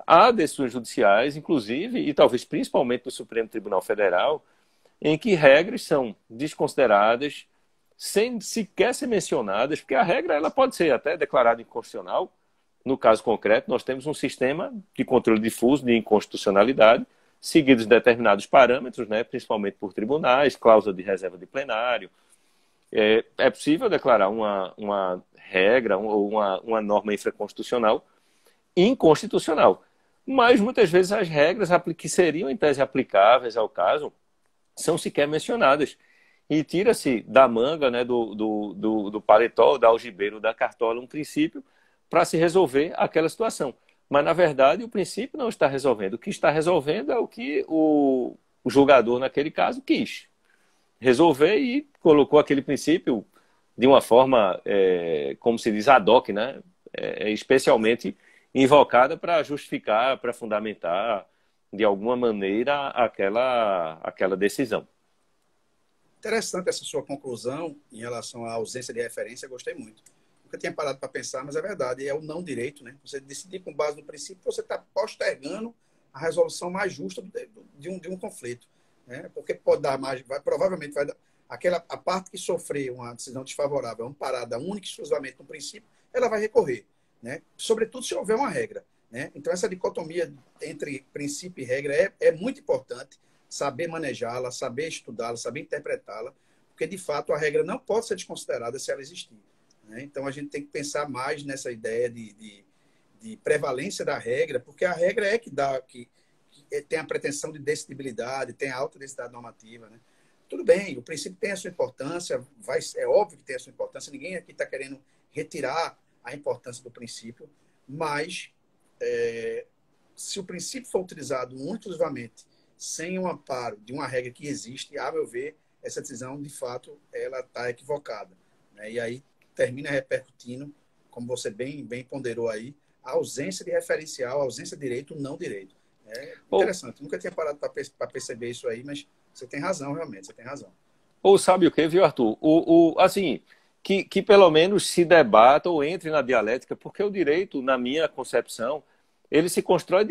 há decisões judiciais, inclusive, e talvez principalmente no Supremo Tribunal Federal, em que regras são desconsideradas, sem sequer ser mencionadas, porque a regra ela pode ser até declarada inconstitucional. No caso concreto, nós temos um sistema de controle difuso de inconstitucionalidade, seguidos determinados parâmetros, né, principalmente por tribunais, cláusula de reserva de plenário. É possível declarar uma regra ou uma norma infraconstitucional inconstitucional. Mas, muitas vezes, as regras que seriam, em tese, aplicáveis ao caso, são sequer mencionadas. E tira-se da manga, né, do paletó, da algibeira, da cartola, um princípio para se resolver aquela situação. Mas, na verdade, o princípio não está resolvendo. O que está resolvendo é o que o julgador, naquele caso, quis resolver e colocou aquele princípio de uma forma, como se diz, ad hoc, né? Especialmente invocada para justificar, para fundamentar, de alguma maneira, aquela decisão. Interessante essa sua conclusão em relação à ausência de referência, gostei muito. Nunca tinha parado para pensar, mas é verdade, é o não direito, né? Você decidir com base no princípio, você está postergando a resolução mais justa de um conflito, né? Porque pode dar mais, provavelmente vai dar, a parte que sofreu uma decisão desfavorável, amparada única e exclusivamente no princípio, ela vai recorrer, né? Sobretudo se houver uma regra, né? Então essa dicotomia entre princípio e regra é muito importante, saber manejá-la, saber estudá-la, saber interpretá-la, porque de fato a regra não pode ser desconsiderada se ela existir, né? Então a gente tem que pensar mais nessa ideia de prevalência da regra, porque a regra é que tem a pretensão de decidibilidade, tem a alta densidade normativa, né? Tudo bem, o princípio tem a sua importância, é óbvio que tem a sua importância, ninguém aqui está querendo retirar a importância do princípio, mas se o princípio for utilizado exclusivamente sem um amparo de uma regra que existe, a meu ver, essa decisão, de fato, ela está equivocada, né? E aí termina repercutindo, como você bem ponderou aí, a ausência de referencial, a ausência de direito, o não direito. É interessante. Nunca tinha parado para perceber isso aí, mas você tem razão, realmente, você tem razão. Ou sabe o que, viu, Arthur? Assim, que pelo menos se debata ou entre na dialética, porque o direito, na minha concepção, ele se constrói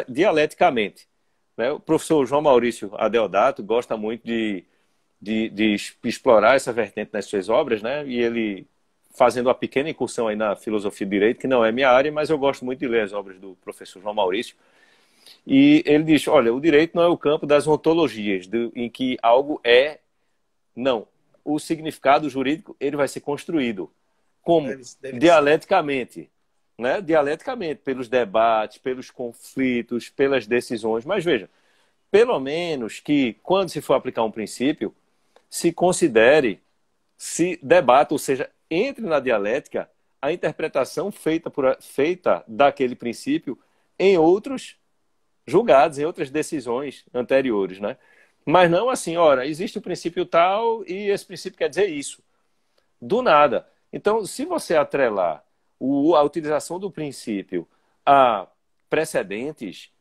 dialeticamente, né? O professor João Maurício Adeodato gosta muito de explorar essa vertente nas suas obras, né? E ele, fazendo uma pequena incursão aí na filosofia do direito, que não é minha área, mas eu gosto muito de ler as obras do professor João Maurício. E ele diz, olha, o direito não é o campo das ontologias, em que algo é, não. O significado jurídico, ele vai ser construído. Como? Dialeticamente. Né? Dialeticamente, pelos debates, pelos conflitos, pelas decisões. Mas veja, pelo menos que, quando se for aplicar um princípio, se considere, se debata, ou seja, entre na dialética a interpretação feita daquele princípio em outros julgados, em outras decisões anteriores, né? Mas não assim, ora, existe o princípio tal e esse princípio quer dizer isso. Do nada. Então, se você atrelar a utilização do princípio a precedentes,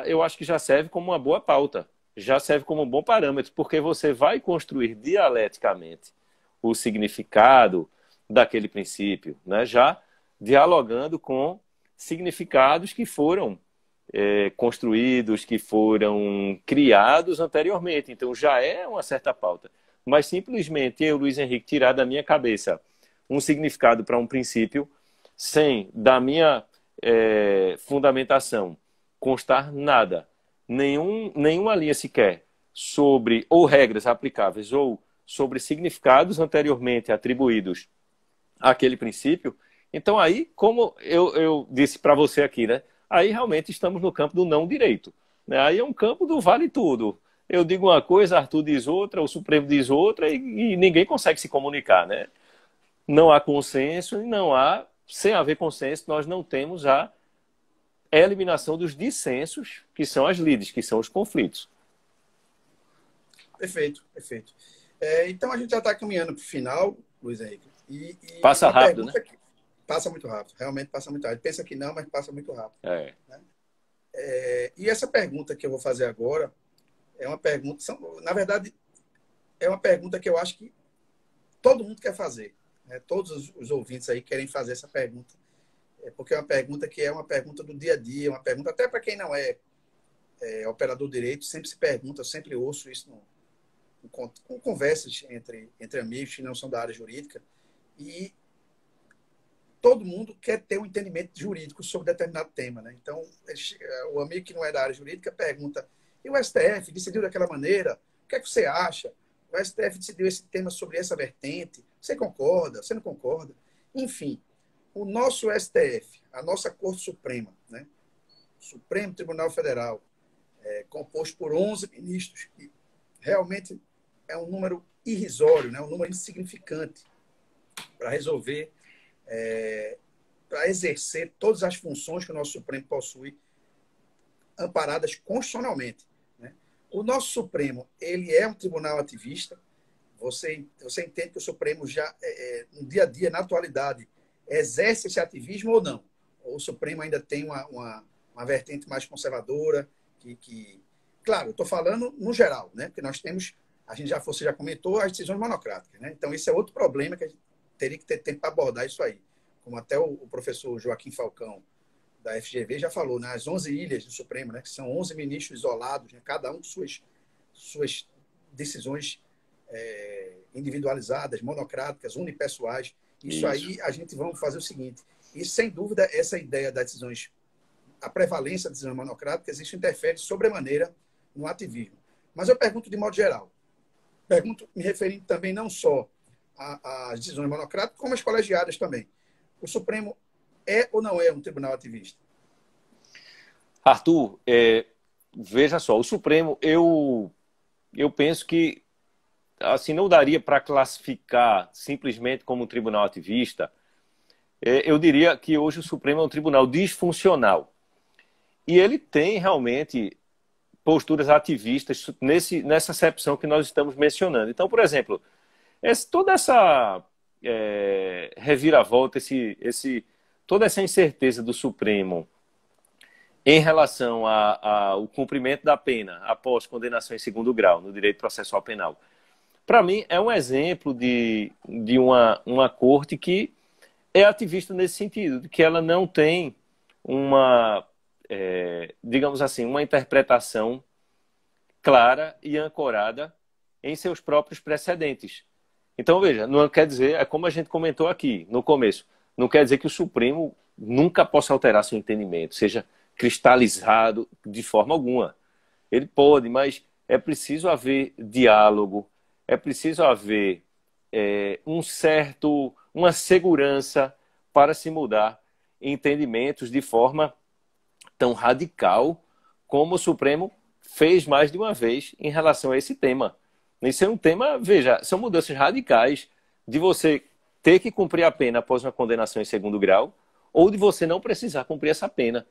eu acho que já serve como uma boa pauta, já serve como um bom parâmetro, porque você vai construir dialeticamente o significado daquele princípio, né? Já dialogando com significados que foram construídos, que foram criados anteriormente. Então já é uma certa pauta. Mas simplesmente eu, Luiz Henrique, tirar da minha cabeça um significado para um princípio, sem da minha fundamentação constar nada, nenhuma linha sequer sobre ou regras aplicáveis ou sobre significados anteriormente atribuídos àquele princípio. Então aí, como eu disse para você aqui, né? Aí realmente estamos no campo do não direito, né? Aí é um campo do vale tudo. Eu digo uma coisa, Arthur diz outra, o Supremo diz outra e ninguém consegue se comunicar, né? Não há consenso e não há, sem haver consenso, nós não temos a eliminação dos dissensos, que são as lides, que são os conflitos. Perfeito, perfeito. Então a gente já está caminhando para o final, Luiz Henrique. Passa rápido, né? Passa muito rápido, realmente passa muito rápido. Pensa que não, mas passa muito rápido. Né? E essa pergunta que eu vou fazer agora é uma pergunta, na verdade, é uma pergunta que eu acho que todo mundo quer fazer. Né? Todos os ouvintes aí querem fazer essa pergunta. Porque é uma pergunta que é uma pergunta do dia a dia, uma pergunta até para quem não é operador de direito, sempre se pergunta, eu sempre ouço isso com conversas entre amigos que não são da área jurídica, e todo mundo quer ter um entendimento jurídico sobre determinado tema. Né? Então, o amigo que não é da área jurídica pergunta, e o STF decidiu daquela maneira? O que é que você acha? O STF decidiu esse tema sobre essa vertente? Você concorda? Você não concorda? Enfim, o nosso STF, a nossa Corte Suprema, né? Supremo Tribunal Federal, composto por 11 ministros, que realmente é um número irrisório, né? Um número insignificante para resolver para exercer todas as funções que o nosso Supremo possui, amparadas constitucionalmente, né? O nosso Supremo, ele é um tribunal ativista. Você entende que o Supremo já, no dia a dia, na atualidade, exerce esse ativismo ou não? Ou o Supremo ainda tem uma vertente mais conservadora, claro, eu estou falando no geral, né? Porque nós temos, você já comentou, as decisões monocráticas, né? Então, esse é outro problema que a gente teria que ter tempo para abordar isso aí. Como até o professor Joaquim Falcão, da FGV, já falou, né? As 11 ilhas do Supremo, né? Que são 11 ministros isolados, né? Cada um com suas decisões individualizadas, monocráticas, unipessoais. Isso aí, a gente vamos fazer o seguinte, e sem dúvida, essa ideia das decisões, a prevalência das decisões monocráticas, isso interfere sobremaneira no ativismo. Mas eu pergunto de modo geral, me referindo também não só às decisões monocráticas, como às colegiadas também. O Supremo é ou não é um tribunal ativista? Arthur, veja só, o Supremo, eu penso que assim, não daria para classificar simplesmente como um tribunal ativista. Eu diria que hoje o Supremo é um tribunal disfuncional. E ele tem realmente posturas ativistas nessa acepção que nós estamos mencionando. Então, por exemplo, toda essa reviravolta, toda essa incerteza do Supremo em relação ao cumprimento da pena após condenação em segundo grau no direito processual penal, para mim, é um exemplo de uma corte que é ativista nesse sentido, de que ela não tem digamos assim, uma interpretação clara e ancorada em seus próprios precedentes. Então, veja, não quer dizer, é como a gente comentou aqui no começo, não quer dizer que o Supremo nunca possa alterar seu entendimento, seja cristalizado de forma alguma. Ele pode, mas é preciso haver diálogo, é preciso haver uma segurança para se mudar entendimentos de forma tão radical como o Supremo fez mais de uma vez em relação a esse tema. Isso é um tema, veja, são mudanças radicais de você ter que cumprir a pena após uma condenação em segundo grau ou de você não precisar cumprir essa pena.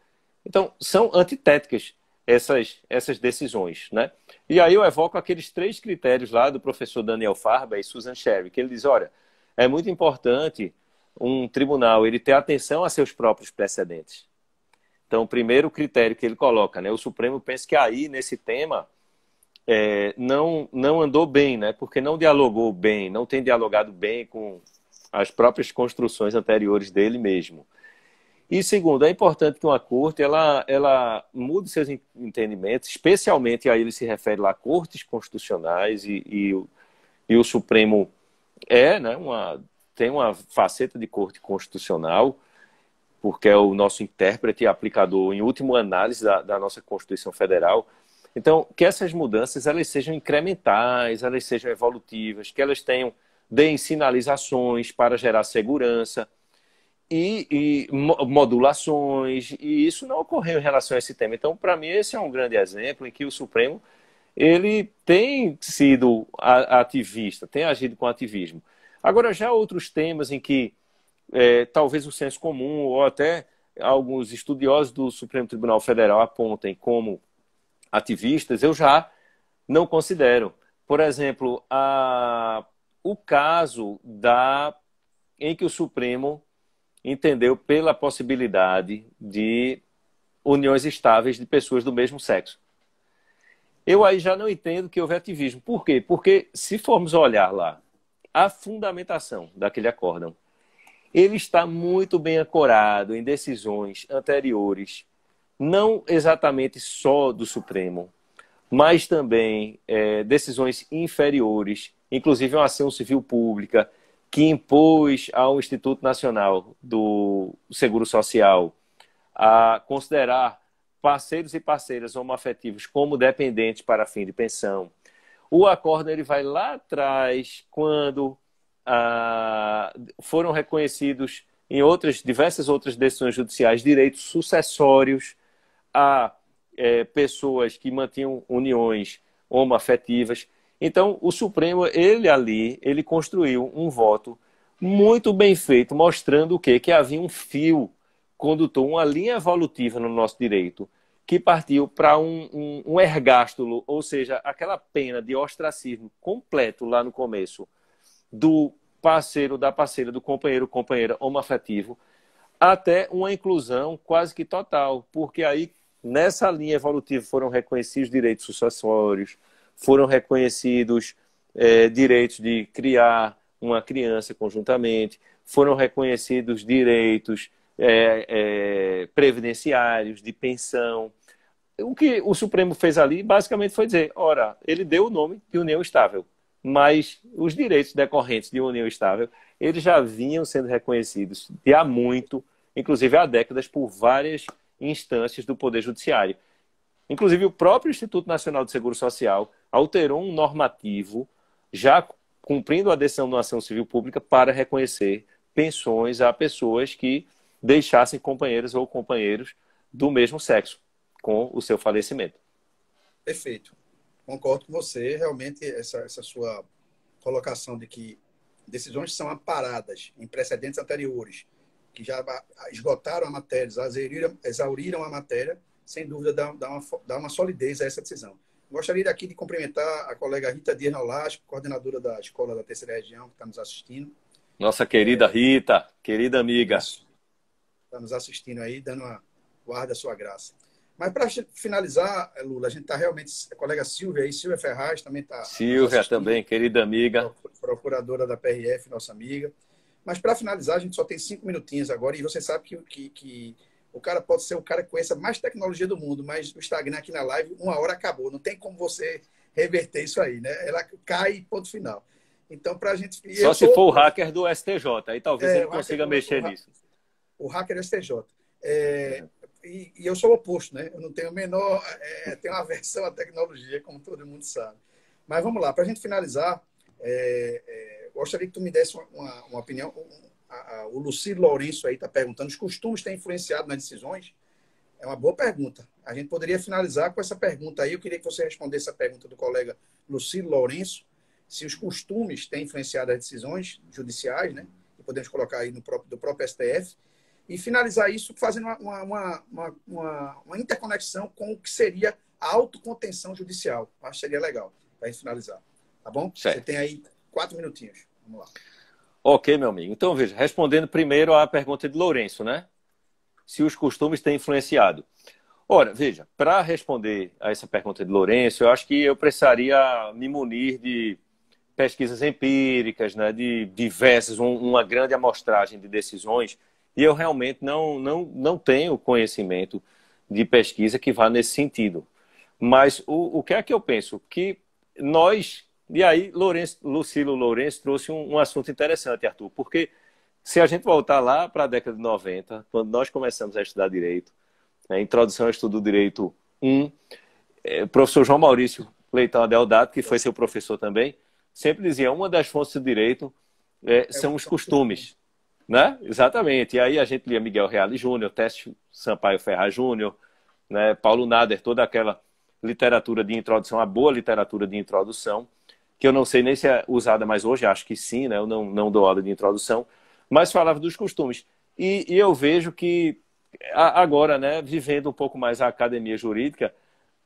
Então, são antitéticas essas decisões, né? E aí eu evoco aqueles 3 critérios lá do professor Daniel Farber e Susan Sherry, que ele diz, olha, é muito importante um tribunal ele ter atenção a seus próprios precedentes. Então, o primeiro critério que ele coloca, né? O Supremo pensa que aí, nesse tema, não andou bem, né? Porque não dialogou bem, não tem dialogado bem com as próprias construções anteriores dele mesmo. E segundo, é importante que uma corte ela mude seus entendimentos, especialmente aí ele se refere lá a cortes constitucionais e o Supremo né, tem uma faceta de corte constitucional, porque é o nosso intérprete e aplicador em última análise da nossa Constituição Federal. Então, que essas mudanças elas sejam incrementais, elas sejam evolutivas, que elas deem sinalizações para gerar segurança, e modulações, e isso não ocorreu em relação a esse tema. Então, para mim, esse é um grande exemplo em que o Supremo ele tem sido ativista, tem agido com ativismo. Agora, já outros temas em que talvez o senso comum ou até alguns estudiosos do Supremo Tribunal Federal apontem como ativistas, eu já não considero. Por exemplo, o caso em que o Supremo entendeu pela possibilidade de uniões estáveis de pessoas do mesmo sexo. Eu aí já não entendo que houve ativismo. Por quê? Porque se formos olhar lá a fundamentação daquele acórdão, ele está muito bem ancorado em decisões anteriores, não exatamente só do Supremo, mas também decisões inferiores, inclusive uma ação civil pública, que impôs ao Instituto Nacional do Seguro Social a considerar parceiros e parceiras homoafetivos como dependentes para fim de pensão. O acórdão ele vai lá atrás, quando foram reconhecidos em diversas outras decisões judiciais direitos sucessórios a pessoas que mantinham uniões homoafetivas. Então, o Supremo, ele construiu um voto muito bem feito, mostrando o quê? Que havia um fio condutor, uma linha evolutiva no nosso direito, que partiu para um ergástulo, ou seja, aquela pena de ostracismo completo lá no começo, do parceiro, da parceira, do companheiro, companheira homoafetivo, até uma inclusão quase que total, porque aí nessa linha evolutiva foram reconhecidos direitos sucessórios, foram reconhecidos direitos de criar uma criança conjuntamente, foram reconhecidos direitos previdenciários, de pensão. O que o Supremo fez ali basicamente foi dizer, ora, ele deu o nome de união estável, mas os direitos decorrentes de união estável, eles já vinham sendo reconhecidos de há muito, inclusive há décadas, por várias instâncias do Poder Judiciário. Inclusive, o próprio Instituto Nacional de Seguro Social alterou um normativo, já cumprindo a decisão de uma ação civil pública, para reconhecer pensões a pessoas que deixassem companheiras ou companheiros do mesmo sexo com o seu falecimento. Perfeito. Concordo com você. Realmente, essa sua colocação de que decisões são amparadas em precedentes anteriores, que já esgotaram a matéria, exauriram a matéria, sem dúvida dá uma solidez a essa decisão. Gostaria aqui de cumprimentar a colega Rita Dias Nolasco, coordenadora da Escola da Terceira Região, que está nos assistindo. Nossa querida Rita, querida amiga. Está nos assistindo aí, dando uma guarda à sua graça. Mas para finalizar, Lula, a gente está realmente... A colega Silvia aí, Silvia Ferraz também está... Silvia também, querida amiga. Procuradora da PRF, nossa amiga. Mas para finalizar, a gente só tem 5 minutinhos agora, e você sabe que o cara pode ser o cara que conheça mais tecnologia do mundo, mas o Instagram aqui na live, 1 hora acabou. Não tem como você reverter isso aí, né? Ela cai, ponto final. Então, para a gente... Só se for o hacker do STJ, aí talvez ele consiga mexer nisso. O hacker do STJ. E eu sou o oposto, né? Eu não tenho tenho uma aversão à tecnologia, como todo mundo sabe. Mas vamos lá, para a gente finalizar, gostaria que tu me desse uma opinião. O Lucílio Lourenço aí está perguntando: os costumes têm influenciado nas decisões? É uma boa pergunta. A gente poderia finalizar com essa pergunta aí. Eu queria que você respondesse a pergunta do colega Lucílio Lourenço, se os costumes têm influenciado as decisões judiciais, né? E podemos colocar aí do próprio STF. E finalizar isso fazendo uma interconexão com o que seria a autocontenção judicial. Acho que seria legal para a gente finalizar. Tá bom? Certo. Você tem aí 4 minutinhos. Vamos lá. Ok, meu amigo. Então, veja, respondendo primeiro à pergunta de Lourenço, né? Se os costumes têm influenciado. Ora, veja, para responder a essa pergunta de Lourenço, eu acho que eu precisaria me munir de pesquisas empíricas, né? De diversas, uma grande amostragem de decisões. E eu realmente não tenho conhecimento de pesquisa que vá nesse sentido. Mas o que é que eu penso? Que nós... E aí, Lucílio Lourenço trouxe um assunto interessante, Arthur, porque se a gente voltar lá para a década de 90, quando nós começamos a estudar Direito, a Introdução ao Estudo do Direito 1, o professor João Maurício Leitão Adeodato, que foi seu professor também, sempre dizia, uma das fontes do direito são os costumes. Né? Exatamente. E aí a gente lia Miguel Reale Júnior, Técio Sampaio Ferraz Júnior, né? Paulo Nader, toda aquela literatura de introdução, a boa literatura de introdução, que eu não sei nem se é usada mais hoje, acho que sim, né? Eu não dou aula de introdução, mas falava dos costumes. E eu vejo que agora, né, vivendo um pouco mais a academia jurídica,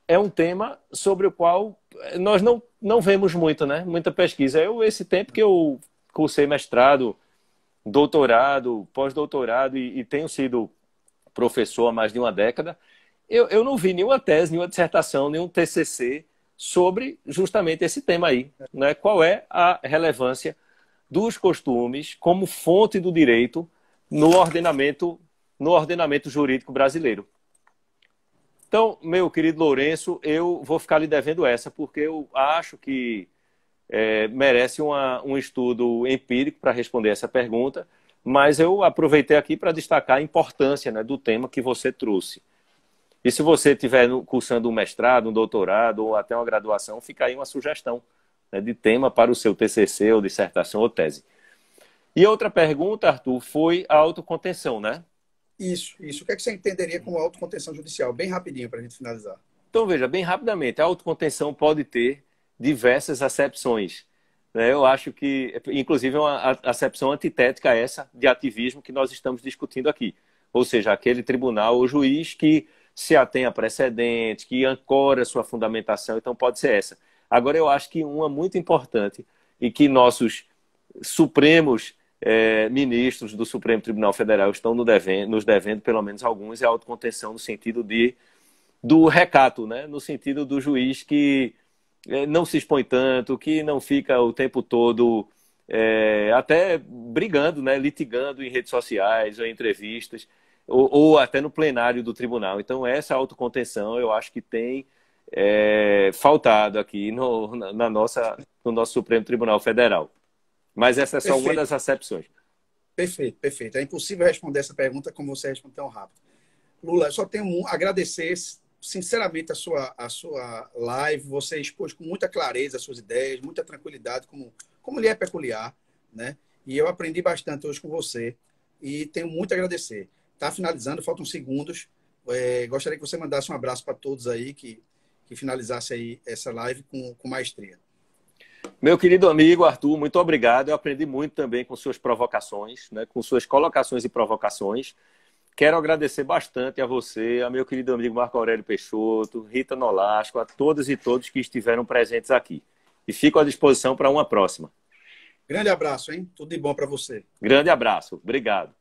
é um tema sobre o qual nós não vemos muito, né? Muita pesquisa. Esse tempo que eu cursei mestrado, doutorado, pós-doutorado e tenho sido professor há mais de uma década, eu não vi nenhuma tese, nenhuma dissertação, nenhum TCC sobre justamente esse tema aí, né? Qual é a relevância dos costumes como fonte do direito no ordenamento jurídico brasileiro. Então, meu querido Lourenço, eu vou ficar lhe devendo essa, porque eu acho que merece um estudo empírico para responder essa pergunta, mas eu aproveitei aqui para destacar a importância, né, do tema que você trouxe. E se você estiver cursando um mestrado, um doutorado ou até uma graduação, fica aí uma sugestão, né, de tema para o seu TCC ou dissertação ou tese. E outra pergunta, Arthur, foi a autocontenção, né? Isso. O que é que você entenderia como autocontenção judicial? Bem rapidinho para a gente finalizar. Então, veja, bem rapidamente, a autocontenção pode ter diversas acepções. né? Eu acho que, inclusive, é uma acepção antitética a essa de ativismo que nós estamos discutindo aqui. Ou seja, aquele tribunal ou juiz que se atém a precedentes, que ancora sua fundamentação, então pode ser essa. Agora, eu acho que uma muito importante e que nossos supremos ministros do Supremo Tribunal Federal estão nos devendo, pelo menos alguns, é a autocontenção no sentido do recato, né? No sentido do juiz que não se expõe tanto, que não fica o tempo todo até brigando, né? Litigando em redes sociais ou em entrevistas, ou até no plenário do tribunal. Então, essa autocontenção eu acho que tem faltado aqui no nosso Supremo Tribunal Federal. Mas essa é só uma Perfeito, das acepções. perfeito, perfeito. É impossível responder essa pergunta como você responde tão rápido. Lula, eu só tenho agradecer sinceramente a sua live. Você expôs com muita clareza as suas ideias, muita tranquilidade, como lhe é peculiar, né? E eu aprendi bastante hoje com você e tenho muito a agradecer. Está finalizando, faltam segundos. Gostaria que você mandasse um abraço para todos aí, que finalizasse aí essa live com maestria. Meu querido amigo Arthur, muito obrigado. Eu aprendi muito também com suas provocações, né? Com suas colocações e provocações. Quero agradecer bastante a você, a meu querido amigo Marco Aurélio Peixoto, Rita Nolasco, a todas e todos que estiveram presentes aqui. E fico à disposição para uma próxima. Grande abraço, hein? Tudo de bom para você. Grande abraço. Obrigado.